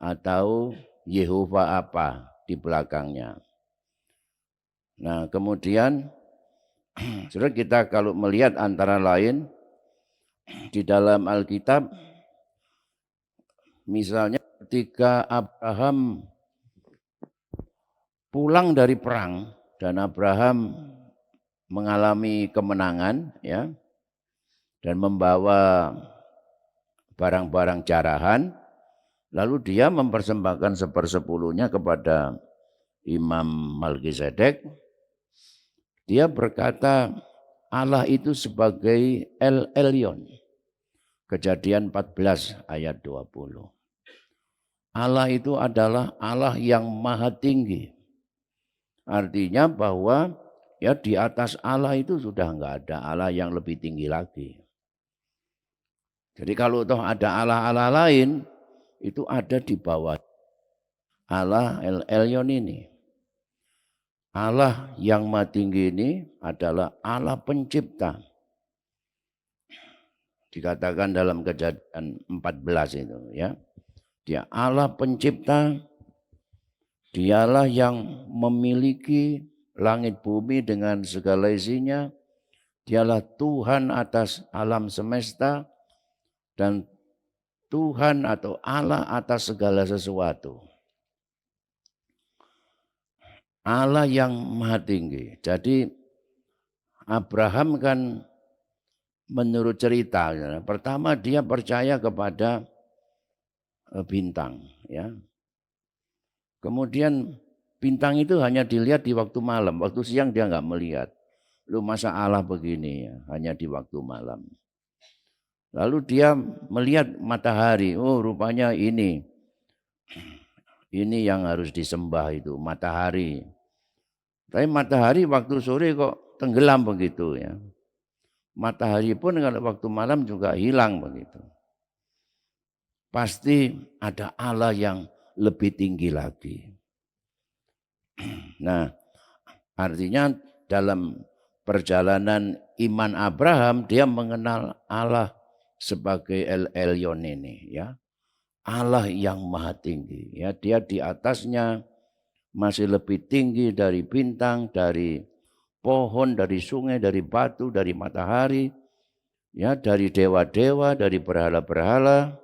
atau Yehova apa di belakangnya. Nah kemudian saudara, kita kalau melihat antara lain di dalam Alkitab, misalnya ketika Abraham pulang dari perang dan Abraham mengalami kemenangan ya, dan membawa barang-barang jarahan, lalu dia mempersembahkan 1/10 kepada Imam Melkisedek. Dia berkata Allah itu sebagai El Elyon. Kejadian 14 ayat 20. Allah itu adalah Allah yang maha tinggi. Artinya bahwa ya di atas Allah itu sudah enggak ada Allah yang lebih tinggi lagi. Jadi kalau toh ada Allah-Allah lain, itu ada di bawah Allah El Elyon ini. Allah yang maha tinggi ini adalah Allah pencipta. Dikatakan dalam Kejadian 14 itu ya. Dia Allah pencipta. Dialah yang memiliki langit bumi dengan segala isinya. Dialah Tuhan atas alam semesta dan Tuhan atau Allah atas segala sesuatu. Allah yang maha tinggi. Jadi Abraham kan menurut cerita, pertama dia percaya kepada bintang, ya. Kemudian bintang itu hanya dilihat di waktu malam, waktu siang dia nggak melihat. Lu masa Allah begini ya, hanya di waktu malam. Lalu dia melihat matahari, oh rupanya ini yang harus disembah itu, matahari. Tapi matahari waktu sore kok tenggelam begitu ya. Matahari pun kalau waktu malam juga hilang begitu. Pasti ada Allah yang lebih tinggi lagi. Nah, artinya dalam perjalanan iman Abraham dia mengenal Allah sebagai El Elyon ini ya. Allah yang maha tinggi ya, dia di atasnya masih lebih tinggi dari bintang, dari pohon, dari sungai, dari batu, dari matahari, ya, dari dewa-dewa, dari berhala-berhala,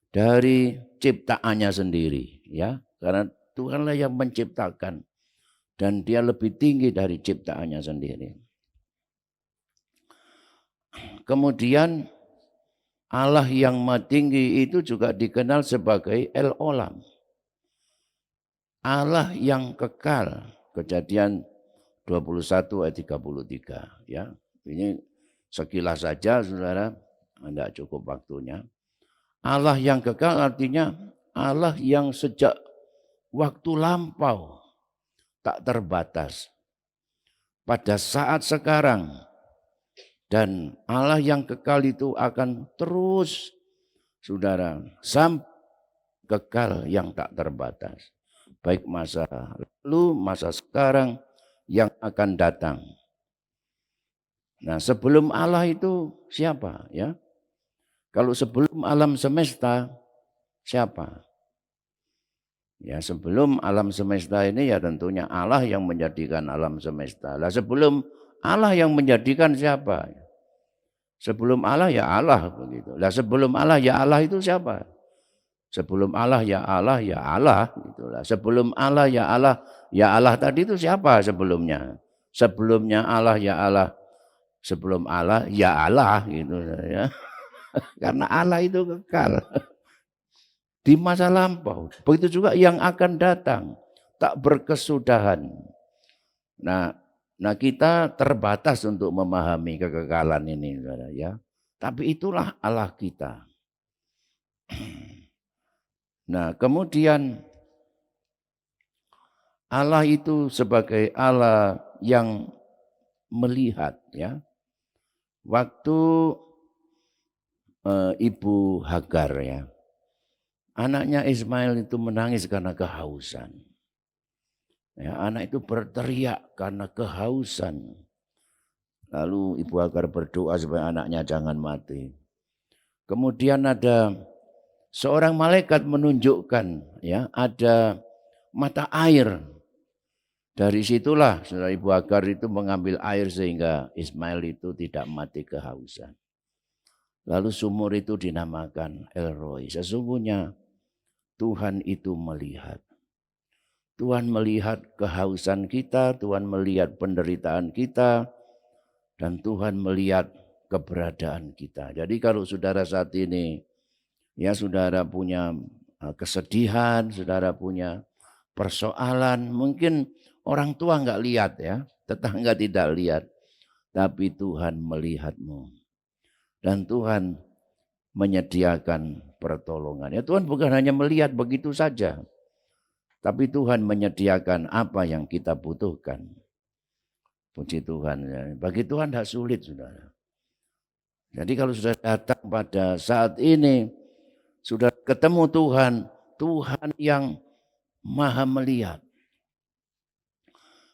dari ciptaannya sendiri, ya. Karena Tuhanlah yang menciptakan dan dia lebih tinggi dari ciptaannya sendiri. Kemudian Allah yang maha tinggi itu juga dikenal sebagai El Olam. Allah yang kekal. Kejadian 21 ayat 33 ya. Ini sekilas saja Saudara, tidak cukup waktunya. Allah yang kekal artinya Allah yang sejak waktu lampau tak terbatas. Pada saat sekarang dan Allah yang kekal itu akan terus Saudara sampai kekal yang tak terbatas. Baik masa lalu, masa sekarang, yang akan datang. Nah, sebelum Allah itu siapa ya? Kalau sebelum alam semesta siapa? Ya, sebelum alam semesta ini ya tentunya Allah yang menjadikan alam semesta. Lah sebelum Allah yang menjadikan siapa? Sebelum Allah ya Allah begitu. Lah sebelum Allah ya Allah itu siapa? Sebelum Allah ya Allah ya Allah gitulah. Sebelum Allah ya Allah tadi itu siapa sebelumnya? Sebelumnya Allah ya Allah. Sebelum Allah ya Allah gitu ya. Karena Allah itu kekal di masa lampau. Begitu juga yang akan datang tak berkesudahan. Nah kita terbatas untuk memahami kekekalan ini ya. Tapi itulah Allah kita. Nah, kemudian Allah itu sebagai Allah yang melihat ya. Waktu Ibu Hagar ya. Anaknya Ismail itu menangis karena kehausan. Ya, anak itu berteriak karena kehausan. Lalu Ibu Hagar berdoa supaya anaknya jangan mati. Kemudian ada seorang malaikat menunjukkan ya ada mata air. Dari situlah saudara Ibu Hagar itu mengambil air sehingga Ismail itu tidak mati kehausan. Lalu sumur itu dinamakan El Roi. Sesungguhnya Tuhan itu melihat. Tuhan melihat kehausan kita, Tuhan melihat penderitaan kita, dan Tuhan melihat keberadaan kita. Jadi kalau saudara saat ini ya saudara punya kesedihan, saudara punya persoalan, mungkin orang tua enggak lihat ya, tetangga tidak lihat, tapi Tuhan melihatmu. Dan Tuhan menyediakan pertolongan. Ya Tuhan bukan hanya melihat begitu saja, tapi Tuhan menyediakan apa yang kita butuhkan. Puji Tuhan ya. Bagi Tuhan tidak sulit saudara. Jadi kalau sudah datang pada saat ini, sudah ketemu Tuhan, Tuhan yang maha melihat.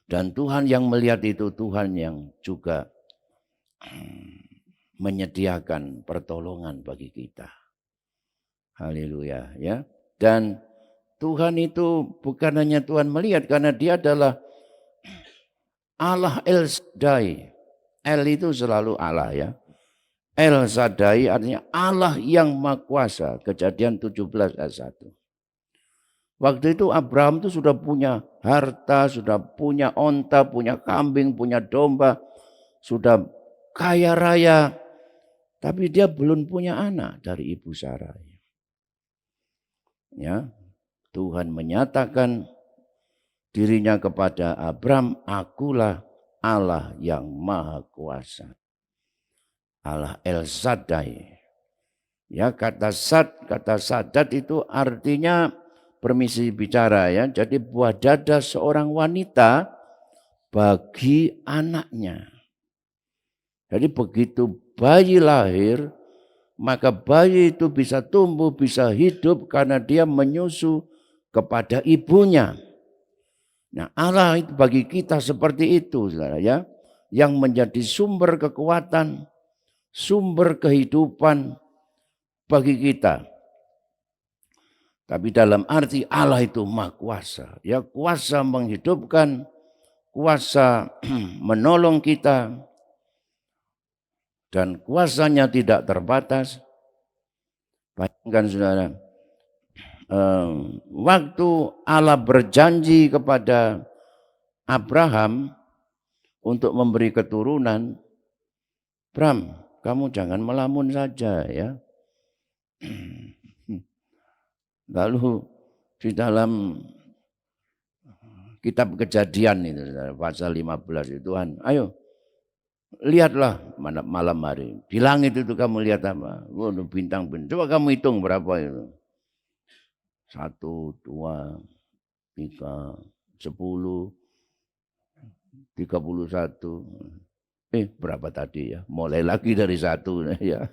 Dan Tuhan yang melihat itu Tuhan yang juga menyediakan pertolongan bagi kita. Haleluya ya. Dan Tuhan itu bukan hanya Tuhan melihat karena dia adalah Allah El Shaddai, El itu selalu Allah ya. El Shaddai artinya Allah yang Maha Kuasa. Kejadian 17 ayat 1. Waktu itu Abraham itu sudah punya harta, sudah punya onta, punya kambing, punya domba, sudah kaya raya. Tapi dia belum punya anak dari ibu Sarai. Ya, Tuhan menyatakan dirinya kepada Abraham, akulah Allah yang Maha Kuasa. Allah El Shaddai. Ya, kata sadat itu artinya permisi bicara ya. Jadi buah dada seorang wanita bagi anaknya. Jadi begitu bayi lahir, maka bayi itu bisa tumbuh, bisa hidup karena dia menyusu kepada ibunya. Nah, Allah itu bagi kita seperti itu, saudara ya, yang menjadi sumber kekuatan, sumber kehidupan bagi kita. Tapi dalam arti Allah itu Maha Kuasa, ya, kuasa menghidupkan, kuasa menolong kita, dan kuasanya tidak terbatas. Bayangkan saudara, waktu Allah berjanji kepada Abraham untuk memberi keturunan, Bram, kamu jangan melamun saja ya. Lalu di dalam kitab Kejadian itu pasal 15 itu Tuhan, ayo lihatlah malam hari. Di langit itu kamu lihat apa? Bintang-bintang. Coba kamu hitung berapa itu. 1, 2, 3, 10, 31. Berapa tadi ya? Mulai lagi dari 1 ya.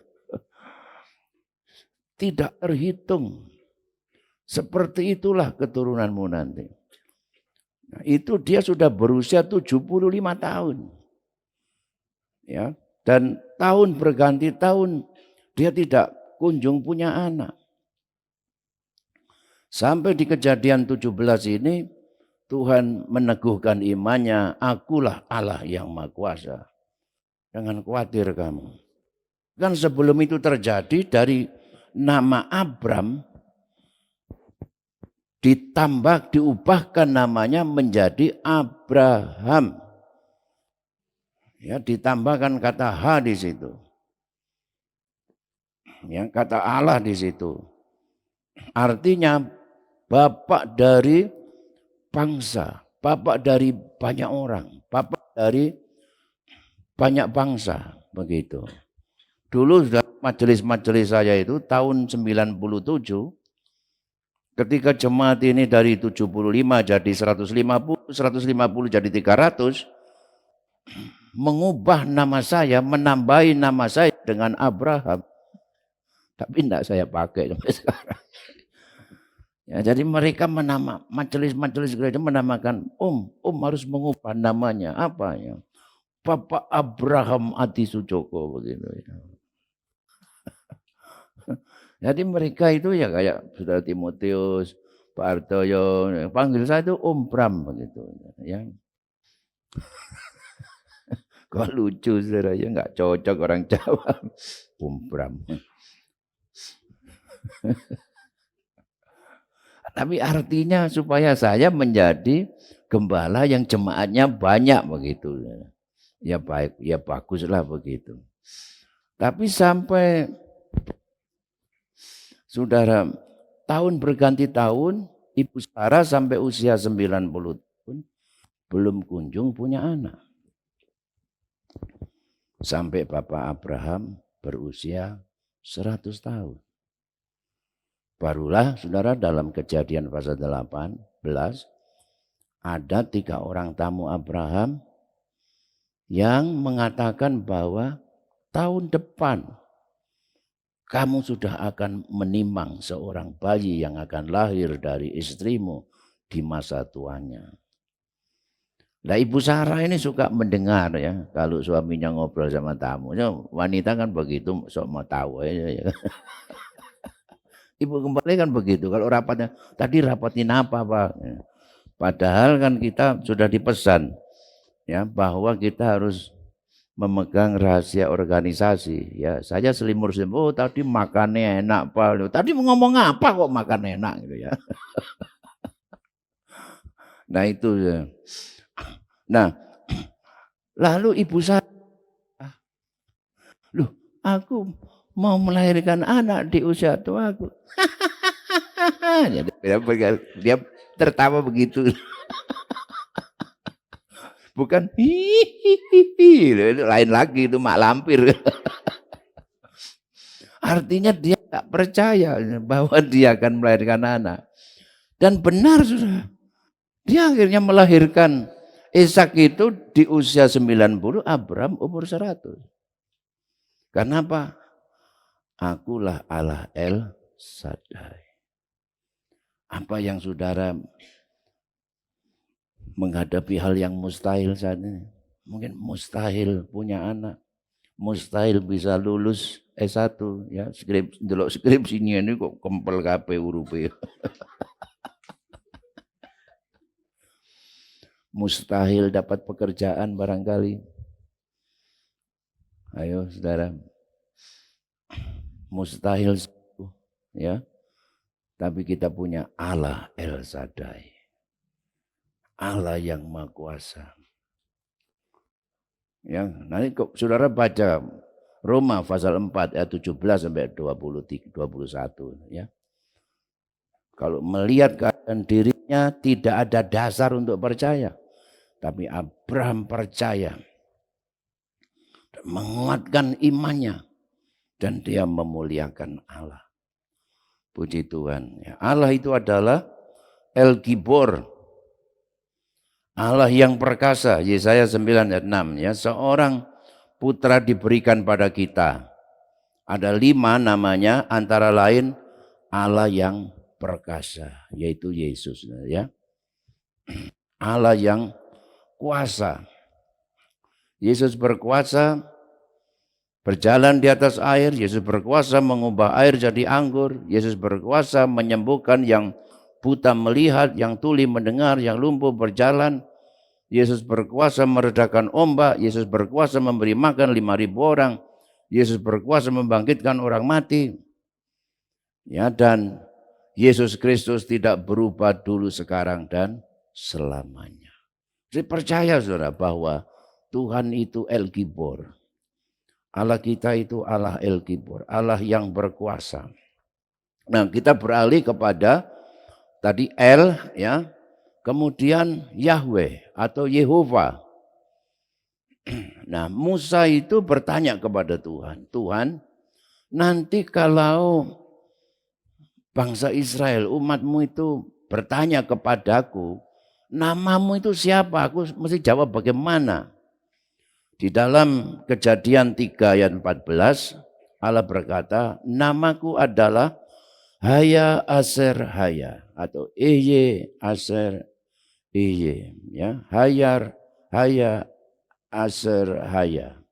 Tidak terhitung. Seperti itulah keturunanmu nanti. Nah, itu dia sudah berusia 75 tahun. Ya, dan tahun berganti tahun dia tidak kunjung punya anak. Sampai di Kejadian 17 ini Tuhan meneguhkan imannya, akulah Allah yang Maha Kuasa. Jangan khawatir kamu. Kan sebelum itu terjadi dari nama Abram diubahkan namanya menjadi Abraham. Ya, ditambahkan kata H di situ. Ya, kata Allah di situ. Artinya bapak dari bangsa, bapak dari banyak orang, bapak dari banyak bangsa, begitu. Dulu majelis-majelis saya itu tahun 97, ketika jemaat ini dari 75 jadi 150 jadi 300, mengubah nama saya, menambahi nama saya dengan Abraham. Tapi tidak saya pakai sampai sekarang. Ya, jadi mereka majelis-majelis gereja menamakan harus mengubah namanya. Apa ya? Bapak Abraham Adi Sujoko begitu ya. Jadi mereka itu ya kayak Saudara Timotius, Pak Artoyo, panggil saya itu Om Bram begitu ya. Kok lucu saudara ya, nggak cocok orang Jawa. Bram. Tapi artinya supaya saya menjadi gembala yang jemaatnya banyak begitu. Ya baik, ya baguslah begitu. Tapi sampai saudara tahun berganti tahun, Ibu Sarah sampai usia 90 tahun belum kunjung punya anak. Sampai Bapak Abraham berusia 100 tahun. Barulah saudara dalam Kejadian pasal 18 ada 3 orang tamu Abraham yang mengatakan bahwa tahun depan kamu sudah akan menimang seorang bayi yang akan lahir dari istrimu di masa tuanya. Nah, Ibu Sarah ini suka mendengar ya kalau suaminya ngobrol sama tamunya. Wanita kan begitu, sok mau tahu ya. Ibu kembali kan begitu. Kalau rapatnya tadi rapatin apa Pak? Padahal kan kita sudah dipesan ya bahwa kita harus memegang rahasia organisasi. Ya, saya selimur-selimur, oh tadi makannya enak Pak. Tadi mau ngomong apa kok makan enak gitu ya. Nah itu ya. Nah, lalu ibu saya, loh aku mau melahirkan anak di usia tuaku. Dia tertawa begitu. Bukan hihihi, lain lagi itu mak lampir. Artinya dia tak percaya bahwa dia akan melahirkan anak. Dan benar sudah. Dia akhirnya melahirkan Ishak itu di usia 90, Abraham umur 100. Kenapa? Akulah Allah El Shaddai. Apa yang saudara menghadapi hal yang mustahil saat ini? Mungkin mustahil punya anak, mustahil bisa lulus S1 ya, delok skripsinya ini kok kempel kabeh urupe. Mustahil dapat pekerjaan barangkali. Ayo saudara, mustahil ya. Tapi kita punya Allah El Shaddai. Allah yang Maha Kuasa. Ya, nanti kok saudara baca Roma pasal 4 ayat 17 sampai 21 ya. Kalau melihat keadaan dirinya tidak ada dasar untuk percaya. Tapi Abraham percaya. Menguatkan imannya. Dan dia memuliakan Allah. Puji Tuhan. Ya, Allah itu adalah El Gibor. Allah yang perkasa. Yesaya 9 ayat 6. Ya, seorang putra diberikan pada kita. Ada 5 namanya, antara lain Allah yang perkasa, yaitu Yesus. Ya, Allah yang kuasa. Yesus berkuasa berjalan di atas air. Yesus berkuasa mengubah air jadi anggur. Yesus berkuasa menyembuhkan yang buta melihat, yang tuli mendengar, yang lumpuh berjalan. Yesus berkuasa meredakan ombak. Yesus berkuasa memberi makan 5.000 orang. Yesus berkuasa membangkitkan orang mati. Ya, dan Yesus Kristus tidak berubah dulu, sekarang, dan selamanya. Saya percaya saudara bahwa Tuhan itu El Gibor. Allah kita itu Allah El Gibor, Allah yang berkuasa. Nah, kita beralih kepada tadi El ya, kemudian Yahweh atau Yehova. Nah, Musa itu bertanya kepada Tuhan, Tuhan, nanti kalau bangsa Israel, umatmu itu bertanya kepadaku, namamu itu siapa? Aku mesti jawab bagaimana? Di dalam Kejadian 3 ayat 14, Allah berkata, namaku adalah Haya Aser Haya atau Eye Aser Eye, ya, Hayar Haya Aser Haya.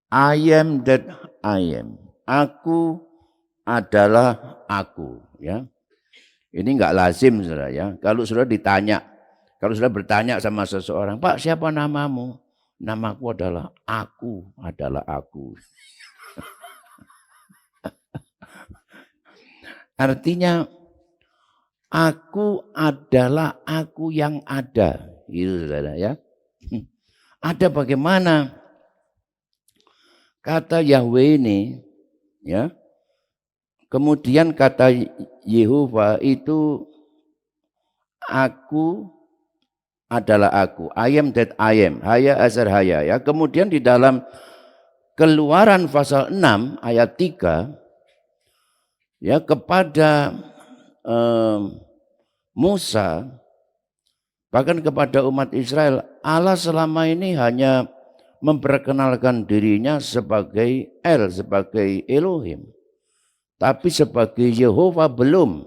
I am that I am. Aku adalah aku, ya. Ini enggak lazim saudara ya. Kalau saudara ditanya, kalau saudara bertanya sama seseorang, Pak, siapa namamu? Namaku adalah aku adalah aku. Artinya aku adalah aku yang ada, gitu saudara ya. Ada bagaimana? Kata Yahweh ini, ya. Kemudian kata Yehova itu aku adalah aku. I am that I am. Haya Aser Haya. Ya. Kemudian di dalam Keluaran pasal 6 ayat 3 ya, kepada Musa bahkan kepada umat Israel, Allah selama ini hanya memperkenalkan dirinya sebagai El, sebagai Elohim. Tapi sebagai Yehova belum.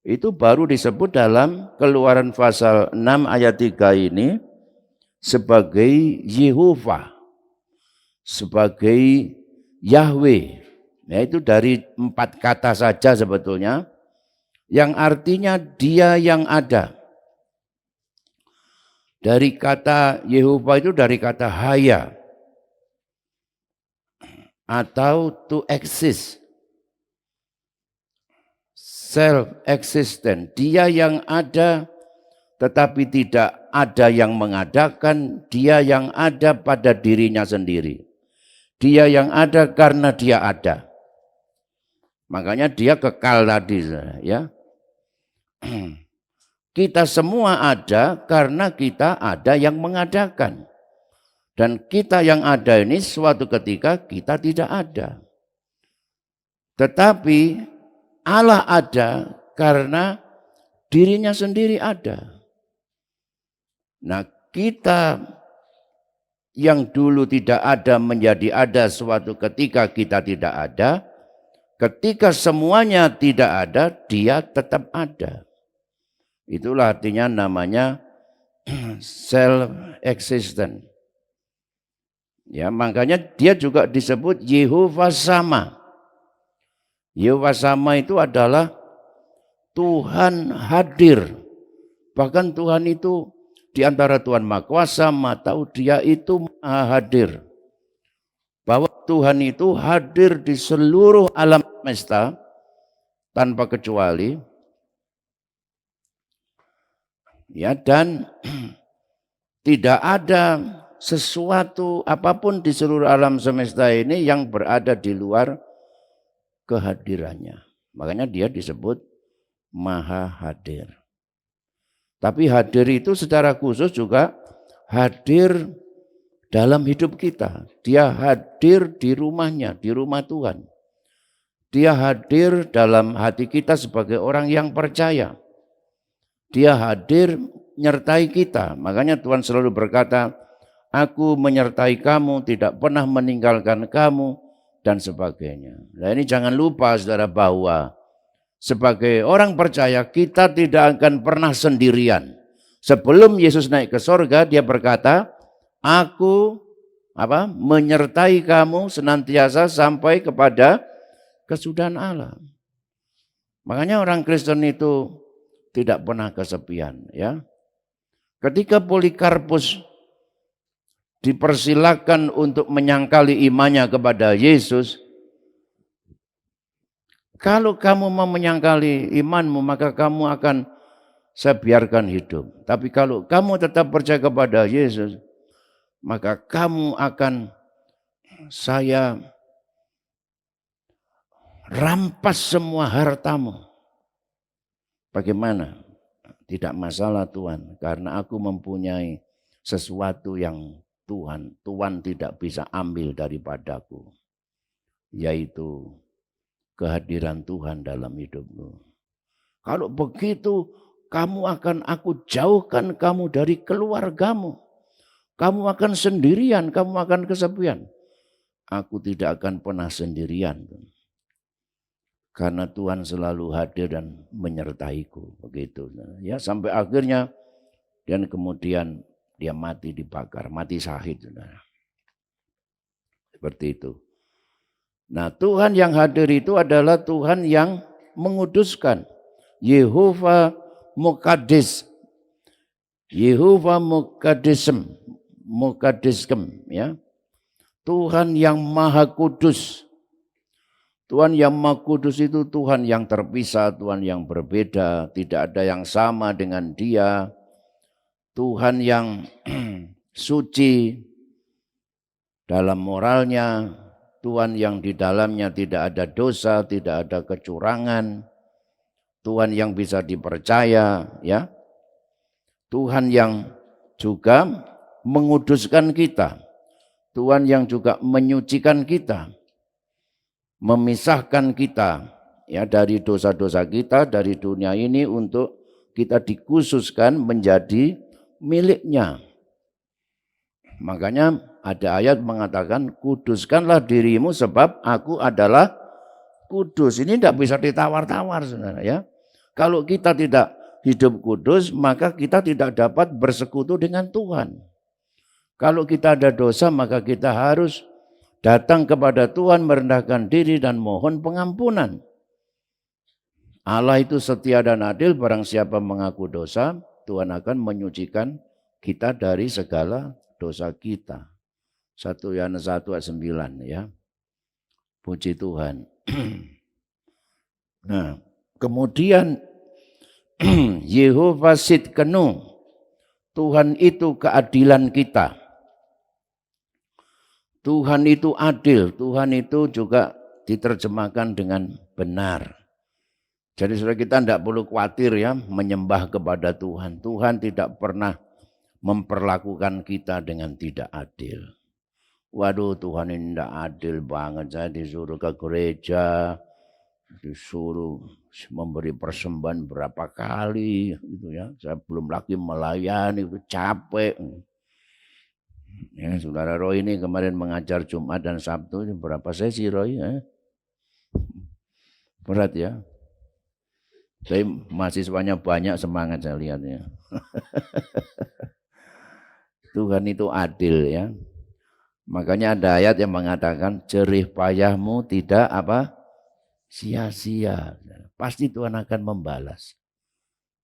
Itu baru disebut dalam Keluaran pasal 6 ayat 3 ini sebagai Yehova, sebagai Yahweh. Nah, itu dari 4 kata saja sebetulnya, yang artinya dia yang ada. Dari kata Yehova itu dari kata Haya. atau to exist. Self-existent, dia yang ada tetapi tidak ada yang mengadakan, dia yang ada pada dirinya sendiri. Dia yang ada karena dia ada. Makanya dia kekal tadi ya. Kita semua ada karena kita ada yang mengadakan. Dan kita yang ada ini suatu ketika kita tidak ada. Tetapi Allah ada karena dirinya sendiri ada. Nah, kita yang dulu tidak ada menjadi ada suatu ketika kita tidak ada. Ketika semuanya tidak ada, dia tetap ada. Itulah artinya namanya self-existent. Ya, makanya dia juga disebut Yehovah Sama. Yehovah Sama itu adalah Tuhan hadir. Bahkan Tuhan itu di antara Tuhan Maha Kuasa, Maha Tahu, dia itu Maha hadir. Bahwa Tuhan itu hadir di seluruh alam semesta tanpa kecuali. Ya, dan tidak ada sesuatu apapun di seluruh alam semesta ini yang berada di luar kehadirannya. Makanya dia disebut Maha Hadir. Tapi hadir itu secara khusus juga hadir dalam hidup kita. Dia hadir di rumahnya, di rumah Tuhan. Dia hadir dalam hati kita sebagai orang yang percaya. Dia hadir menyertai kita. Makanya Tuhan selalu berkata, aku menyertai kamu, tidak pernah meninggalkan kamu, dan sebagainya. Nah, ini jangan lupa saudara bahwa sebagai orang percaya kita tidak akan pernah sendirian. Sebelum Yesus naik ke sorga, dia berkata, aku menyertai kamu senantiasa sampai kepada kesudahan Allah. Makanya orang Kristen itu tidak pernah kesepian. Ya, ketika Polikarpus dipersilakan untuk menyangkali imannya kepada Yesus, kalau kamu mau menyangkali imanmu, maka kamu akan saya biarkan hidup. Tapi kalau kamu tetap percaya kepada Yesus, maka kamu akan saya rampas semua hartamu. Bagaimana? Tidak masalah Tuhan, karena aku mempunyai sesuatu yang Tuhan tidak bisa ambil daripadaku, yaitu kehadiran Tuhan dalam hidupmu. Kalau begitu, aku jauhkan kamu dari keluargamu. Kamu akan sendirian, kamu akan kesepian. Aku tidak akan pernah sendirian. Karena Tuhan selalu hadir dan menyertaiku. Begitu. Ya, sampai akhirnya dan kemudian dia mati dibakar, mati syahid. Seperti itu. Nah, Tuhan yang hadir itu adalah Tuhan yang menguduskan. Yehovah Mukaddes. Yehovah Mukadeskem, ya. Tuhan yang Maha Kudus. Tuhan yang Maha Kudus itu Tuhan yang terpisah, Tuhan yang berbeda, tidak ada yang sama dengan Dia. Tuhan yang suci dalam moralnya, Tuhan yang di dalamnya tidak ada dosa, tidak ada kecurangan. Tuhan yang bisa dipercaya, ya. Tuhan yang juga menguduskan kita. Tuhan yang juga menyucikan kita. Memisahkan kita ya dari dosa-dosa kita dari dunia ini untuk kita dikhususkan menjadi miliknya. Makanya ada ayat mengatakan, kuduskanlah dirimu sebab aku adalah kudus. Ini tidak bisa ditawar-tawar, saudara, ya. Kalau kita tidak hidup kudus, maka kita tidak dapat bersekutu dengan Tuhan. Kalau kita ada dosa, maka kita harus datang kepada Tuhan, merendahkan diri dan mohon pengampunan. Allah itu setia dan adil, barang siapa mengaku dosa, Tuhan akan menyucikan kita dari segala dosa kita. 1 Yohanes 1 ayat 9, ya. Puji Tuhan. Nah, kemudian Yehova Sidkenu, Tuhan itu keadilan kita. Tuhan itu adil, Tuhan itu juga diterjemahkan dengan benar. Jadi saudara kita tidak perlu khawatir ya menyembah kepada Tuhan. Tuhan tidak pernah memperlakukan kita dengan tidak adil. Waduh, Tuhan ini tidak adil banget. Saya disuruh ke gereja, disuruh memberi persembahan berapa kali gitu ya. Saya belum lagi melayani, itu capek. Ya, Saudara Roy ini kemarin mengajar Jumat dan Sabtu, ini berapa sesi Roy? Berat ya. Tapi mahasiswanya banyak, semangat saya lihatnya. Tuhan itu adil ya. Makanya ada ayat yang mengatakan jerih payahmu tidak apa? Sia-sia. Pasti Tuhan akan membalas.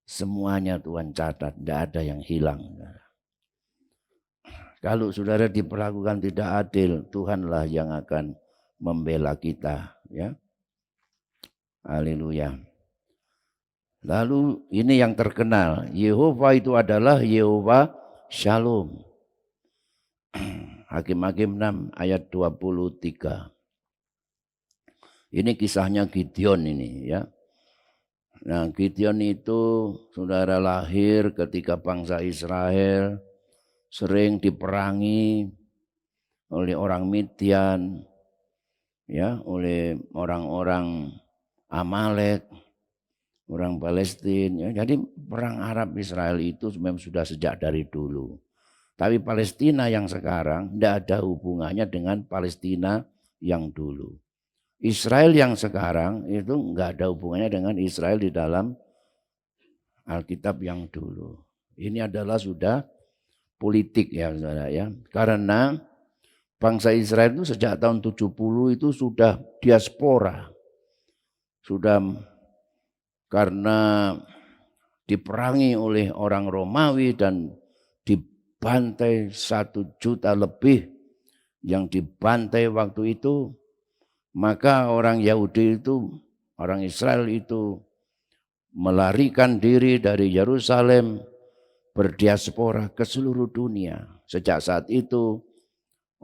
Semuanya Tuhan catat, tidak ada yang hilang. Kalau saudara diperlakukan tidak adil, Tuhanlah yang akan membela kita, ya. Haleluya. Lalu ini yang terkenal, Yehova itu adalah Yehova Shalom. Hakim-Hakim 6 ayat 23. Ini kisahnya Gideon ini ya. Nah, Gideon itu saudara lahir ketika bangsa Israel sering diperangi oleh orang Midian, ya, oleh orang-orang Amalek, orang Palestina. Ya. Jadi perang Arab Israel itu memang sudah sejak dari dulu. Tapi Palestina yang sekarang tidak ada hubungannya dengan Palestina yang dulu. Israel yang sekarang itu enggak ada hubungannya dengan Israel di dalam Alkitab yang dulu. Ini adalah sudah politik ya saudara ya. Karena bangsa Israel itu sejak tahun 70 itu sudah diaspora. Sudah karena diperangi oleh orang Romawi dan dibantai 1 juta lebih yang dibantai waktu itu, maka orang Yahudi itu, orang Israel itu melarikan diri dari Yerusalem, berdiaspora ke seluruh dunia. Sejak saat itu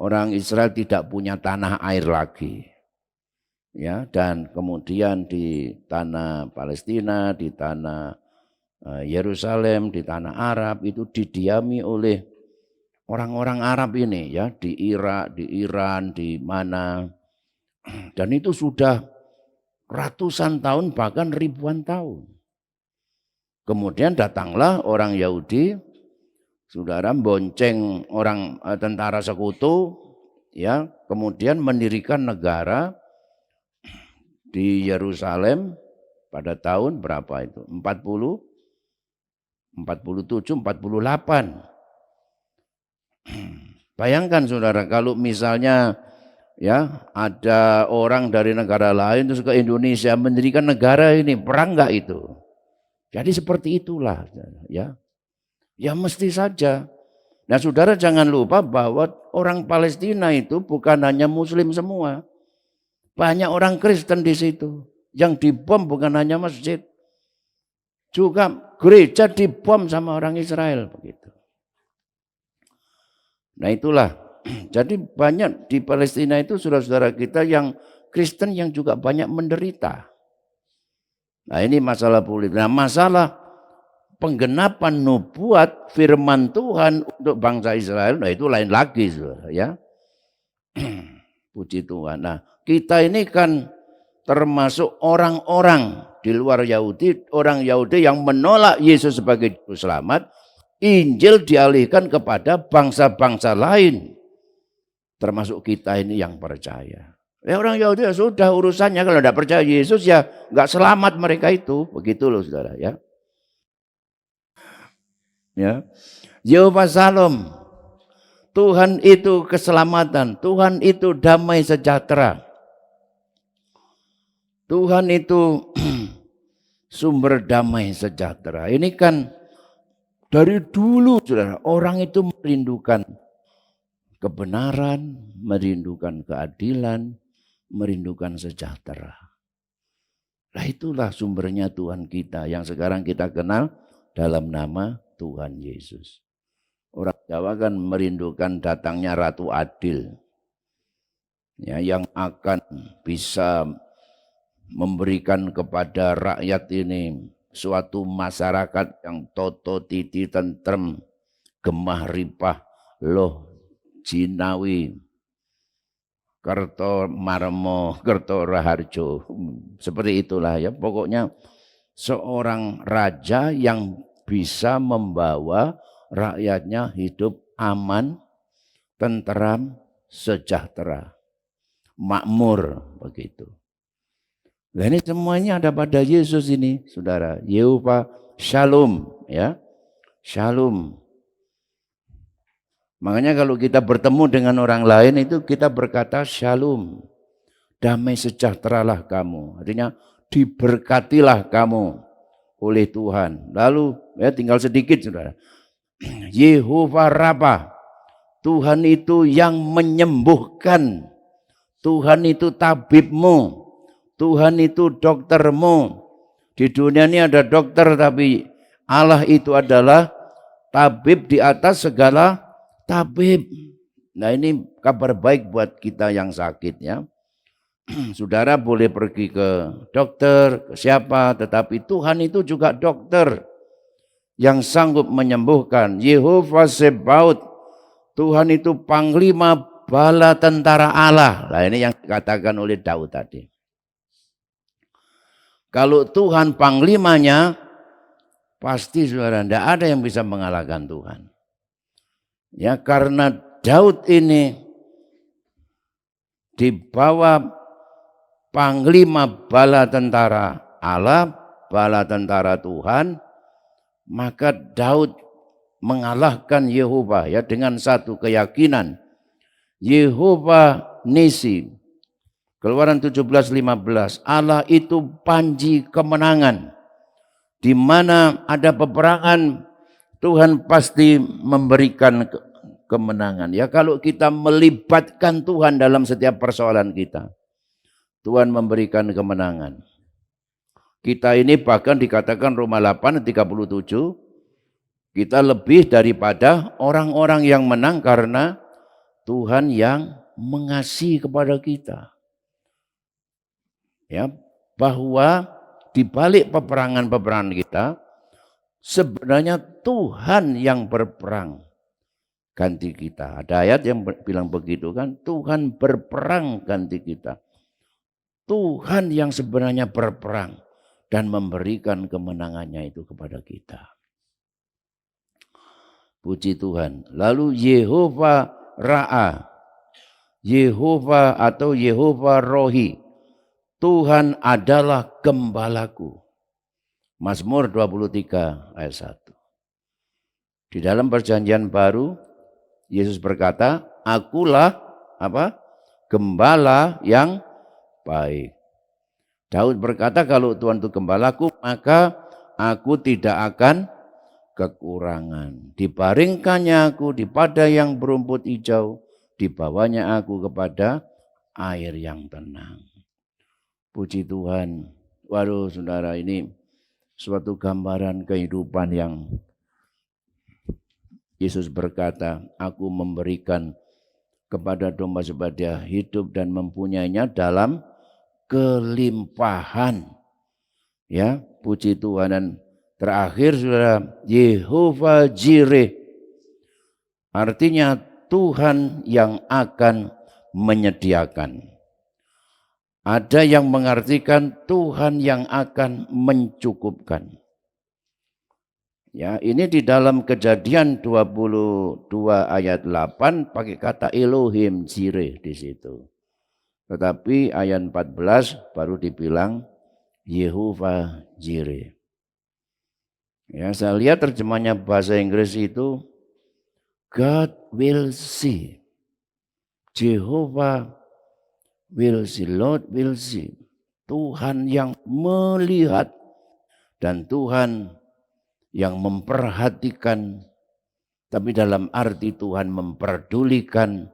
orang Israel tidak punya tanah air lagi. Ya, dan kemudian di tanah Palestina, di tanah Yerusalem, di tanah Arab itu didiami oleh orang-orang Arab ini ya, di Irak, di Iran, di mana. Dan itu sudah ratusan tahun bahkan ribuan tahun. Kemudian datanglah orang Yahudi, saudara, bonceng orang tentara sekutu, ya, kemudian mendirikan negara di Yerusalem pada tahun berapa itu? 40, 47, 48. Bayangkan saudara, kalau misalnya ya ada orang dari negara lain terus ke Indonesia mendirikan negara ini, perang enggak itu? Jadi seperti itulah ya. Ya mesti saja. Nah saudara jangan lupa bahwa orang Palestina itu bukan hanya Muslim semua. Banyak orang Kristen di situ. Yang dibom bukan hanya masjid. Juga gereja dibom sama orang Israel begitu. Nah itulah. Jadi banyak di Palestina itu saudara-saudara kita yang Kristen yang juga banyak menderita. Nah ini masalah politik. Nah masalah penggenapan nubuat firman Tuhan untuk bangsa Israel, nah itu lain lagi saudara ya. Puji Tuhan. Nah kita ini kan termasuk orang-orang di luar Yahudi, orang Yahudi yang menolak Yesus sebagai juru selamat. Injil dialihkan kepada bangsa-bangsa lain. Termasuk kita ini yang percaya. Ya orang Yahudi ya sudah urusannya, kalau tidak percaya Yesus ya nggak selamat mereka itu. Begitu loh saudara ya. Ya. Yehova Shalom. Tuhan itu keselamatan, Tuhan itu damai sejahtera. Tuhan itu sumber damai sejahtera. Ini kan dari dulu saudara, orang itu merindukan kebenaran, merindukan keadilan, merindukan sejahtera. Nah itulah sumbernya Tuhan kita yang sekarang kita kenal dalam nama Tuhan Yesus. Orang Jawa kan merindukan datangnya Ratu Adil, ya, yang akan bisa memberikan kepada rakyat ini suatu masyarakat yang toto titi tentrem, gemah ripah, loh jinawi, kerto marmo, kerto raharjo. Seperti itulah ya, pokoknya seorang raja yang bisa membawa rakyatnya hidup aman, tenteram, sejahtera, makmur, begitu. Nah ini semuanya ada pada Yesus ini, saudara. Yehova Shalom, ya, Shalom. Makanya kalau kita bertemu dengan orang lain itu kita berkata Shalom, damai sejahteralah kamu. Artinya diberkatilah kamu oleh Tuhan. Lalu ya tinggal sedikit, saudara. Yehova Rabbah, Tuhan itu yang menyembuhkan. Tuhan itu tabibmu. Tuhan itu doktermu. Di dunia ini ada dokter, tapi Allah itu adalah tabib di atas segala tabib. Nah ini kabar baik buat kita yang sakit ya. Saudara boleh pergi ke dokter, ke siapa, tetapi Tuhan itu juga dokter yang sanggup menyembuhkan. Yehova Sebaot, Tuhan itu panglima bala tentara Allah. Nah ini yang dikatakan oleh Daud tadi. Kalau Tuhan panglimanya, pasti saudara tidak ada yang bisa mengalahkan Tuhan. Ya karena Daud ini di bawah panglima bala tentara Allah, bala tentara Tuhan, maka Daud mengalahkan Yehova ya dengan satu keyakinan. Yehova Nisi. Keluaran 17:15, Allah itu panji kemenangan. Di mana ada peperangan, Tuhan pasti memberikan kemenangan. Ya kalau kita melibatkan Tuhan dalam setiap persoalan kita, Tuhan memberikan kemenangan. Kita ini bahkan dikatakan Roma 8:37, kita lebih daripada orang-orang yang menang karena Tuhan yang mengasihi kepada kita. Ya, bahwa di balik peperangan-peperangan kita sebenarnya Tuhan yang berperang ganti kita. Ada ayat yang bilang begitu kan, Tuhan berperang ganti kita. Tuhan yang sebenarnya berperang dan memberikan kemenangannya itu kepada kita. Puji Tuhan. Lalu Yehova Ra'a, Yehova atau Yehova Rohi, Tuhan adalah gembalaku. Mazmur 23 ayat 1. Di dalam perjanjian baru, Yesus berkata, akulah apa? Gembala yang baik. Daud berkata, kalau Tuhan itu gembalaku, maka aku tidak akan kekurangan. Dibaringkannya aku di padang yang berumput hijau, dibawanya aku kepada air yang tenang. Puji Tuhan. Waduh saudara, ini suatu gambaran kehidupan yang Yesus berkata, aku memberikan kepada domba supaya hidup dan mempunyainya dalam kelimpahan. Ya, puji Tuhan. Dan terakhir saudara, Yehova Jireh, artinya Tuhan yang akan menyediakan. Ada yang mengartikan Tuhan yang akan mencukupkan. Ya, ini di dalam Kejadian 22 ayat 8 pakai kata Elohim Jireh di situ. Tetapi ayat 14 baru dibilang Yehova Jireh. Ya, saya lihat terjemahnya bahasa Inggris itu God will see. Jehovah will see, Lord will see. Tuhan yang melihat dan Tuhan yang memperhatikan, tapi dalam arti Tuhan memperdulikan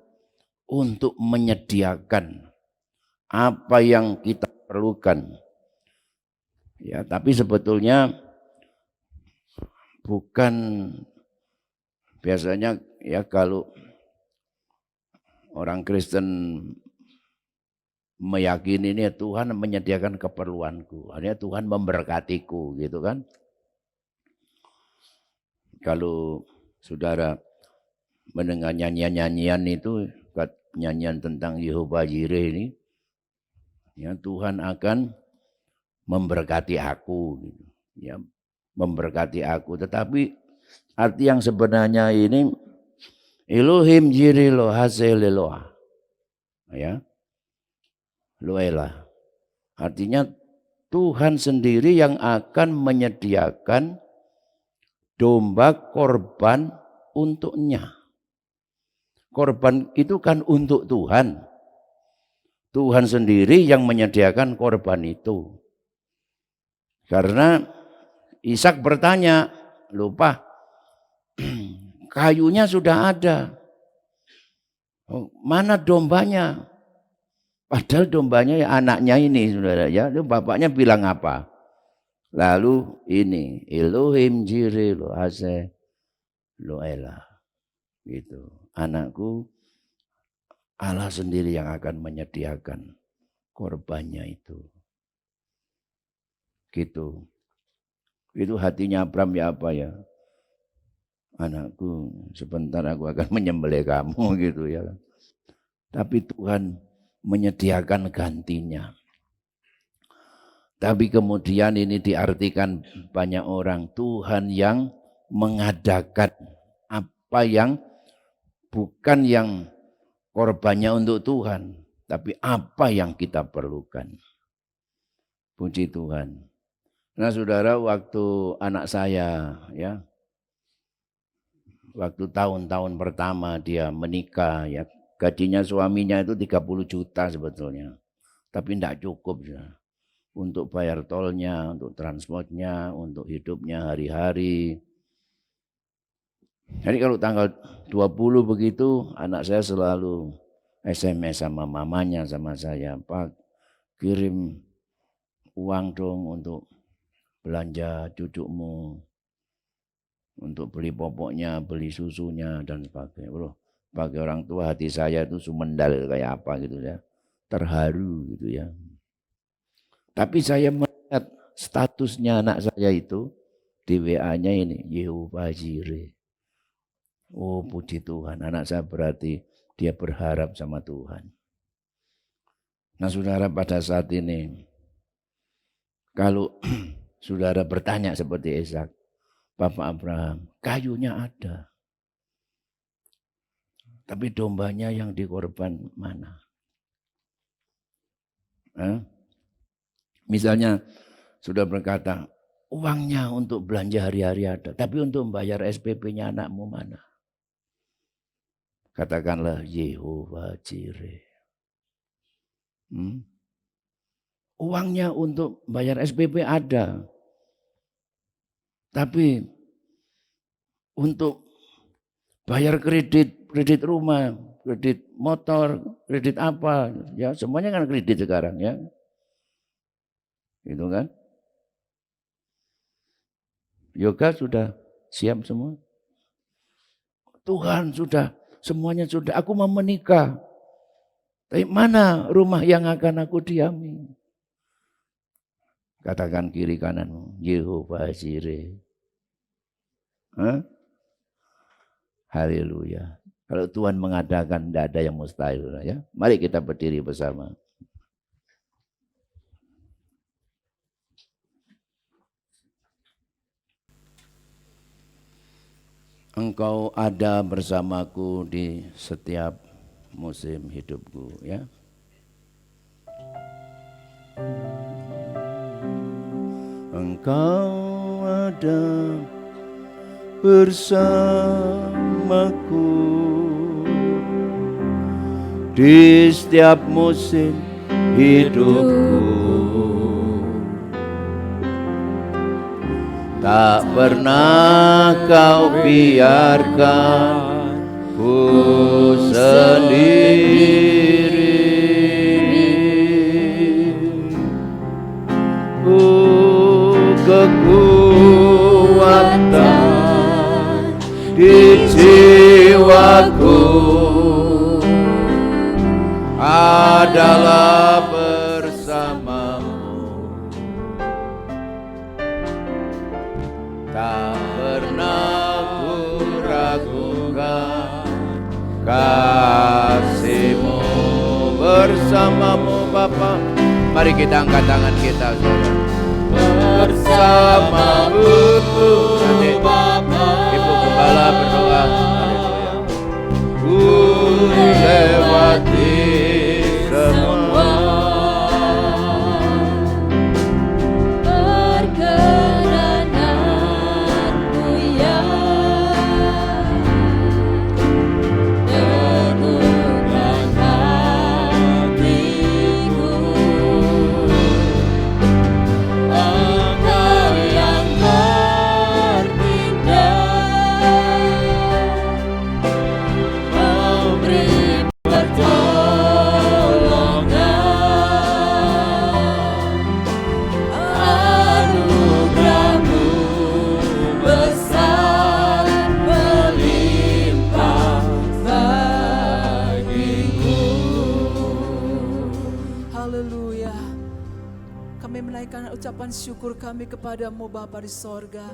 untuk menyediakan apa yang kita perlukan. Ya, tapi sebetulnya bukan biasanya ya kalau orang Kristen meyakini ini Tuhan menyediakan keperluanku, artinya Tuhan memberkatiku gitu kan. Kalau saudara mendengar nyanyian-nyanyian itu, nyanyian tentang Yehova Jireh ini, ya Tuhan akan memberkati aku, gitu. Ya memberkati aku. Tetapi arti yang sebenarnya ini Elohim Jireh lo hasil Eloah, ya Loela. Artinya Tuhan sendiri yang akan menyediakan domba korban untuknya. Korban itu kan untuk Tuhan. Tuhan sendiri yang menyediakan korban itu. Karena Ishak bertanya, lupa, kayunya sudah ada. Oh, mana dombanya? Padahal dombanya ya anaknya ini, saudara ya. Bapaknya bilang apa? Lalu ini Elohim Jireh lo hase lo elah. Gitu. Anakku, Allah sendiri yang akan menyediakan korbannya itu. Gitu. Itu hatinya Abram ya apa ya? Anakku, sebentar aku akan menyembelih kamu gitu ya. Tapi Tuhan menyediakan gantinya. Tapi kemudian ini diartikan banyak orang, Tuhan yang mengadakan apa yang bukan yang korbannya untuk Tuhan, tapi apa yang kita perlukan. Puji Tuhan. Nah, saudara, waktu anak saya ya, waktu tahun-tahun pertama dia menikah ya, gajinya suaminya itu 30 juta sebetulnya. Tapi tidak cukup ya. Untuk bayar tolnya, untuk transportnya, untuk hidupnya hari-hari. Jadi kalau tanggal 20 begitu, anak saya selalu SMS sama mamanya, sama saya, Pak, kirim uang dong untuk belanja cucumu, untuk beli popoknya, beli susunya, dan sebagainya. Bro, bagi orang tua hati saya itu sumendal kayak apa gitu ya, terharu gitu ya. Tapi saya melihat statusnya anak saya itu di WA-nya ini, Yehova Jireh. Oh puji Tuhan, anak saya berarti dia berharap sama Tuhan. Nah saudara, pada saat ini, kalau saudara bertanya seperti Ishak, Bapak Abraham, kayunya ada. Tapi dombanya yang dikorban mana? Misalnya sudah berkata, uangnya untuk belanja hari-hari ada, tapi untuk membayar SPP-nya anakmu mana? Katakanlah Yehova Jireh. Uangnya untuk bayar SPP ada, tapi untuk bayar kredit rumah, kredit motor, kredit apa, ya semuanya kan kredit sekarang ya. Gitu kan? Yoga sudah siap semua? Tuhan sudah, semuanya sudah, aku mau menikah. Tapi mana rumah yang akan aku diami? Katakan kiri kananmu, Yehova Jireh. Haleluya. Kalau Tuhan mengadakan, tidak ada yang mustahil ya. Mari kita berdiri bersama. Engkau ada bersamaku di setiap musim hidupku ya. Engkau ada bersamaku di setiap musim hidupku. Tak pernah kau biarkan ku sendiri. gembala bersamamu, tak pernah ku ragukan kasih-Mu bersamamu Bapa. Mari kita angkat tangan kita, saudara. Bersamamu Bapa. Ibu Gembala berdoa. Haleluya. Ku lewati semua perkenananmu ya, teguhkan hatiku. Engkau yang bertindak, memberi pertolongan. Anugerah-Mu besar melimpah bagiku. Haleluya. Kami menaikkan ucapan syukur kami kepadamu Bapa di sorga.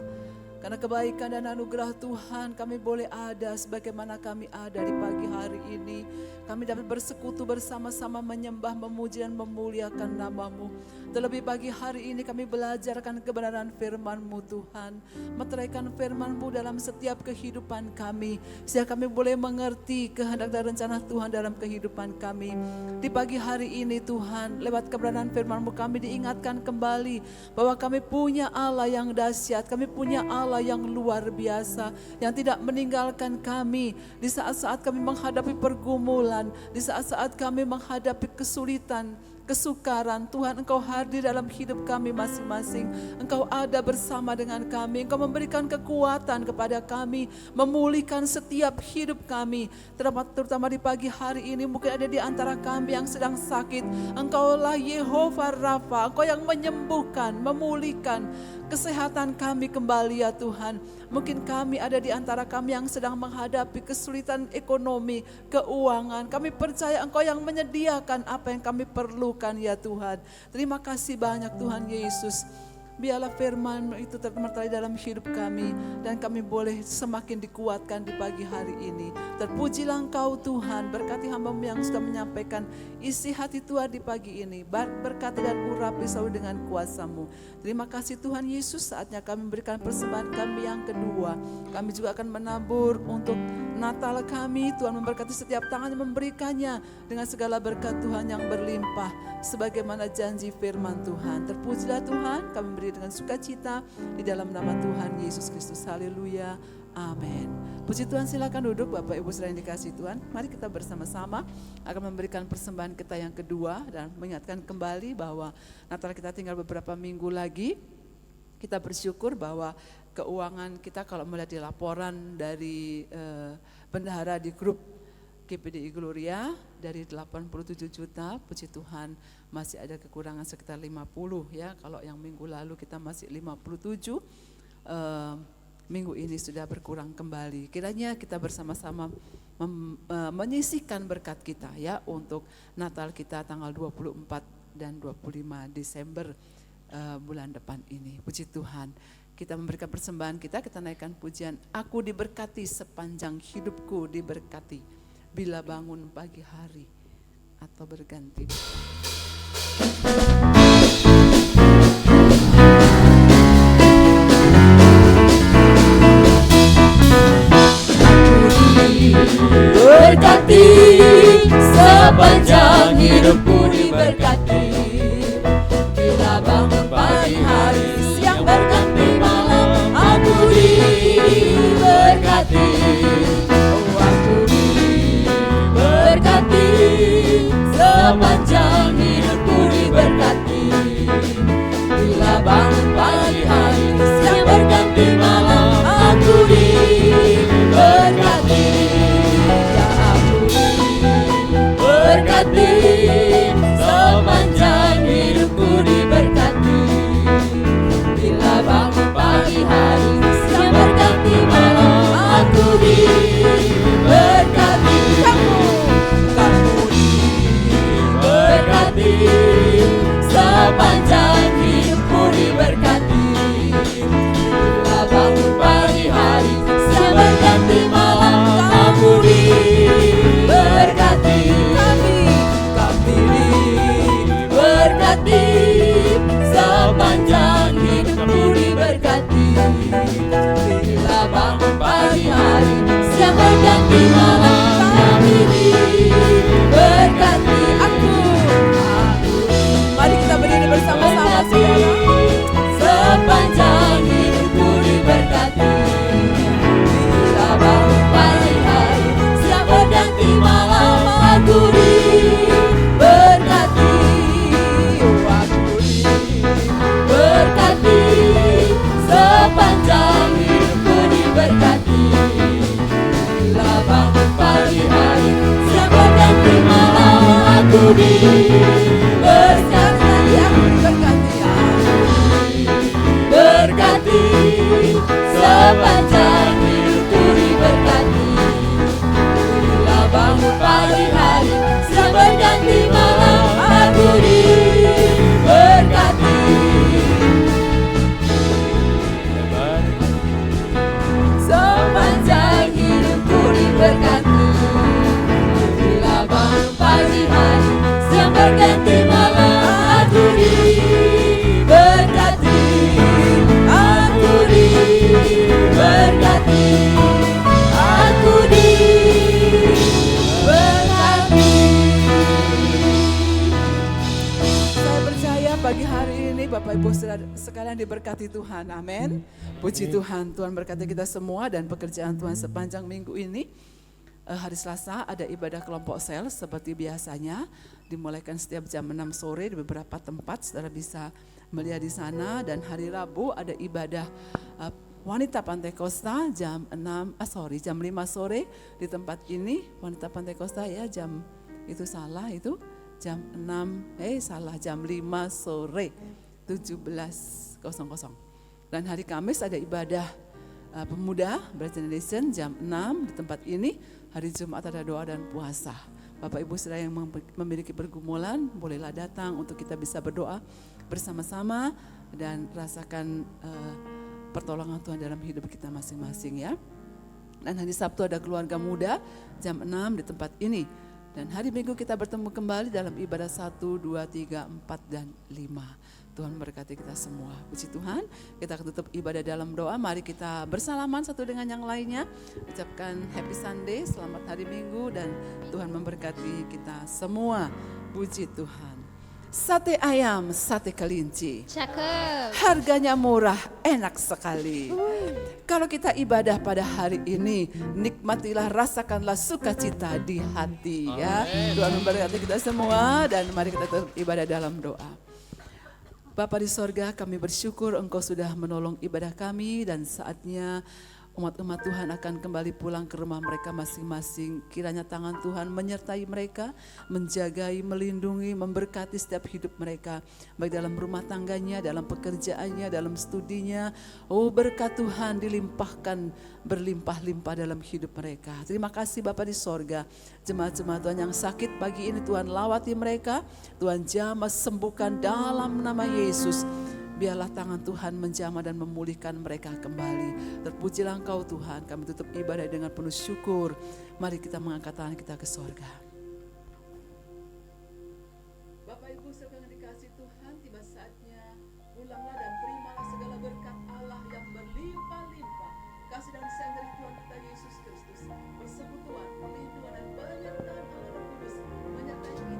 Karena kebaikan dan anugerah Tuhan kami boleh ada sebagaimana kami ada di pagi hari ini. Kami dapat bersekutu bersama-sama menyembah, memuji dan memuliakan nama-Mu. Terlebih pagi hari ini kami belajarkan kebenaran firman-Mu Tuhan. Meteraikan firman-Mu dalam setiap kehidupan kami. Sehingga kami boleh mengerti kehendak dan rencana Tuhan dalam kehidupan kami. Di pagi hari ini Tuhan, lewat kebenaran firman-Mu kami diingatkan kembali bahwa kami punya Allah yang dahsyat. Kami punya Allah yang luar biasa, yang tidak meninggalkan kami di saat-saat kami menghadapi pergumulan, di saat-saat kami menghadapi kesulitan, kesukaran. Tuhan, Engkau hadir dalam hidup kami masing-masing. Engkau ada bersama dengan kami. Engkau memberikan kekuatan kepada kami, memulihkan setiap hidup kami. Terutama di pagi hari ini mungkin ada di antara kami yang sedang sakit. Engkaulah Yehova Rafa, Engkau yang menyembuhkan, memulihkan kesehatan kami kembali ya Tuhan. Mungkin kami ada di antara kami yang sedang menghadapi kesulitan ekonomi, keuangan. Kami percaya Engkau yang menyediakan apa yang kami perlukan ya Tuhan. Terima kasih banyak Tuhan Yesus. Biarlah firman itu termeterai dalam hidup kami dan kami boleh semakin dikuatkan di pagi hari ini. Terpujilah Engkau Tuhan, berkati hamba-Mu yang sudah menyampaikan isi hati Tuhan di pagi ini. Berkati dan urapi selalu dengan kuasa-Mu. Terima kasih Tuhan Yesus, saatnya kami memberikan persembahan kami yang kedua. Kami juga akan menabur untuk Natal kami. Tuhan memberkati setiap tangan yang memberikannya dengan segala berkat Tuhan yang berlimpah sebagaimana janji firman Tuhan. Terpujilah Tuhan, kami beri dengan sukacita di dalam nama Tuhan Yesus Kristus. Haleluya. Amin. Puji Tuhan, silakan duduk Bapak Ibu saudara yang dikasihi Tuhan. Mari kita bersama-sama akan memberikan persembahan kita yang kedua dan mengingatkan kembali bahwa Natal kita tinggal beberapa minggu lagi. Kita bersyukur bahwa keuangan kita kalau melihat di laporan dari bendahara di grup GPDI Gloria dari 87 juta, puji Tuhan masih ada kekurangan sekitar 50 ya. Kalau yang minggu lalu kita masih 57, minggu ini sudah berkurang kembali. Kiranya kita bersama-sama menyisihkan berkat kita ya untuk Natal kita tanggal 24 dan 25 Desember bulan depan ini. Puji Tuhan. Kita memberikan persembahan kita naikkan pujian. Aku diberkati sepanjang hidupku diberkati. Bila bangun pagi hari atau berganti. Berkati sepanjang hidupku diberkati. Bila bangun pagi hari, siang berganti malam, aku diberkati. Oh, aku diberkati sepanjang hidupku diberkati. Bila bangun pagi hari, siang berganti malam, aku diberkati. Berkati sepanjang hidupku diberkati. Bila bangun pagi hari, siang berganti malam, aku diberkati. Kamu diberkati berkati, sepanjang hidupku diberkati. Bila bangun pagi hari, siang berganti malam, aku diberkati. Kami diberkati, sepanjang hidupku diberkati. Bila bangun pagi hari, siang berganti malam, kami diberkati. Mari kita berdiri bersama-sama saudara. Sepanjang hidupku diberkati. Bila bangun pagi hari, siang berganti malam, aku diberkati. Aku diberkati. Sepanjang hidupku diberkati. Bila bangun pagi hari, siang berganti malam, aku diberkati. Berkati, sepanjang hidupku diberkati. Bila bangun pagi hari, siang berganti malam, aku diberkati. Sepanjang hidupku diberkati. Bila bangun pagi hari, siang berganti malam, aku diberkati. Aku diberkati. Aku diberkati. Saya percaya pagi hari ini Bapak Ibu Saudara sekalian diberkati Tuhan. Amin. Puji Tuhan, Tuhan berkati kita semua dan pekerjaan Tuhan sepanjang minggu ini. Hari Selasa ada ibadah kelompok sel seperti biasanya, dimulaikan setiap jam 6 sore di beberapa tempat, saudara bisa melihat di sana. Dan hari Rabu ada ibadah wanita Pantai Kosta jam 5 sore di tempat ini. Wanita Pantai Kosta ya jam 5 sore 17.00. Dan hari Kamis ada ibadah pemuda Bright Generation jam 6 di tempat ini. Hari Jumat ada doa dan puasa. Bapak Ibu Saudara yang memiliki pergumulan bolehlah datang untuk kita bisa berdoa bersama-sama dan rasakan pertolongan Tuhan dalam hidup kita masing-masing ya. Dan hari Sabtu ada keluarga muda jam 6 di tempat ini. Dan hari Minggu kita bertemu kembali dalam ibadah 1, 2, 3, 4, dan 5. Tuhan memberkati kita semua. Puji Tuhan, kita akan tutup ibadah dalam doa. Mari kita bersalaman satu dengan yang lainnya. Ucapkan Happy Sunday, selamat hari Minggu dan Tuhan memberkati kita semua. Puji Tuhan. Sate ayam, sate kelinci. Cakep. Harganya murah, enak sekali. Kalau kita ibadah pada hari ini, nikmatilah, rasakanlah sukacita di hati ya. Tuhan memberkati kita semua dan mari kita tutup ibadah dalam doa. Bapa di sorga, kami bersyukur Engkau sudah menolong ibadah kami dan saatnya umat-umat Tuhan akan kembali pulang ke rumah mereka masing-masing. Kiranya tangan Tuhan menyertai mereka, menjagai, melindungi, memberkati setiap hidup mereka. Baik dalam rumah tangganya, dalam pekerjaannya, dalam studinya. Oh berkat Tuhan dilimpahkan berlimpah-limpah dalam hidup mereka. Terima kasih Bapa di sorga. Jemaat-jemaat Tuhan yang sakit pagi ini Tuhan lawati mereka. Tuhan jamah sembuhkan dalam nama Yesus. Biarlah tangan Tuhan menjamah dan memulihkan mereka kembali. Terpujilah Engkau Tuhan. Kami tutup ibadah dengan penuh syukur. Mari kita mengangkat tangan kita ke sorga. Bapak Ibu sekalian dikasih Tuhan, tiba saatnya pulanglah dan terimalah segala berkat Allah yang berlimpah-limpah. Kasih dan sayang dari Tuhan kita Yesus Kristus, persekutuan, perlindungan dan penyertaan Allah Roh Kudus menyertai kita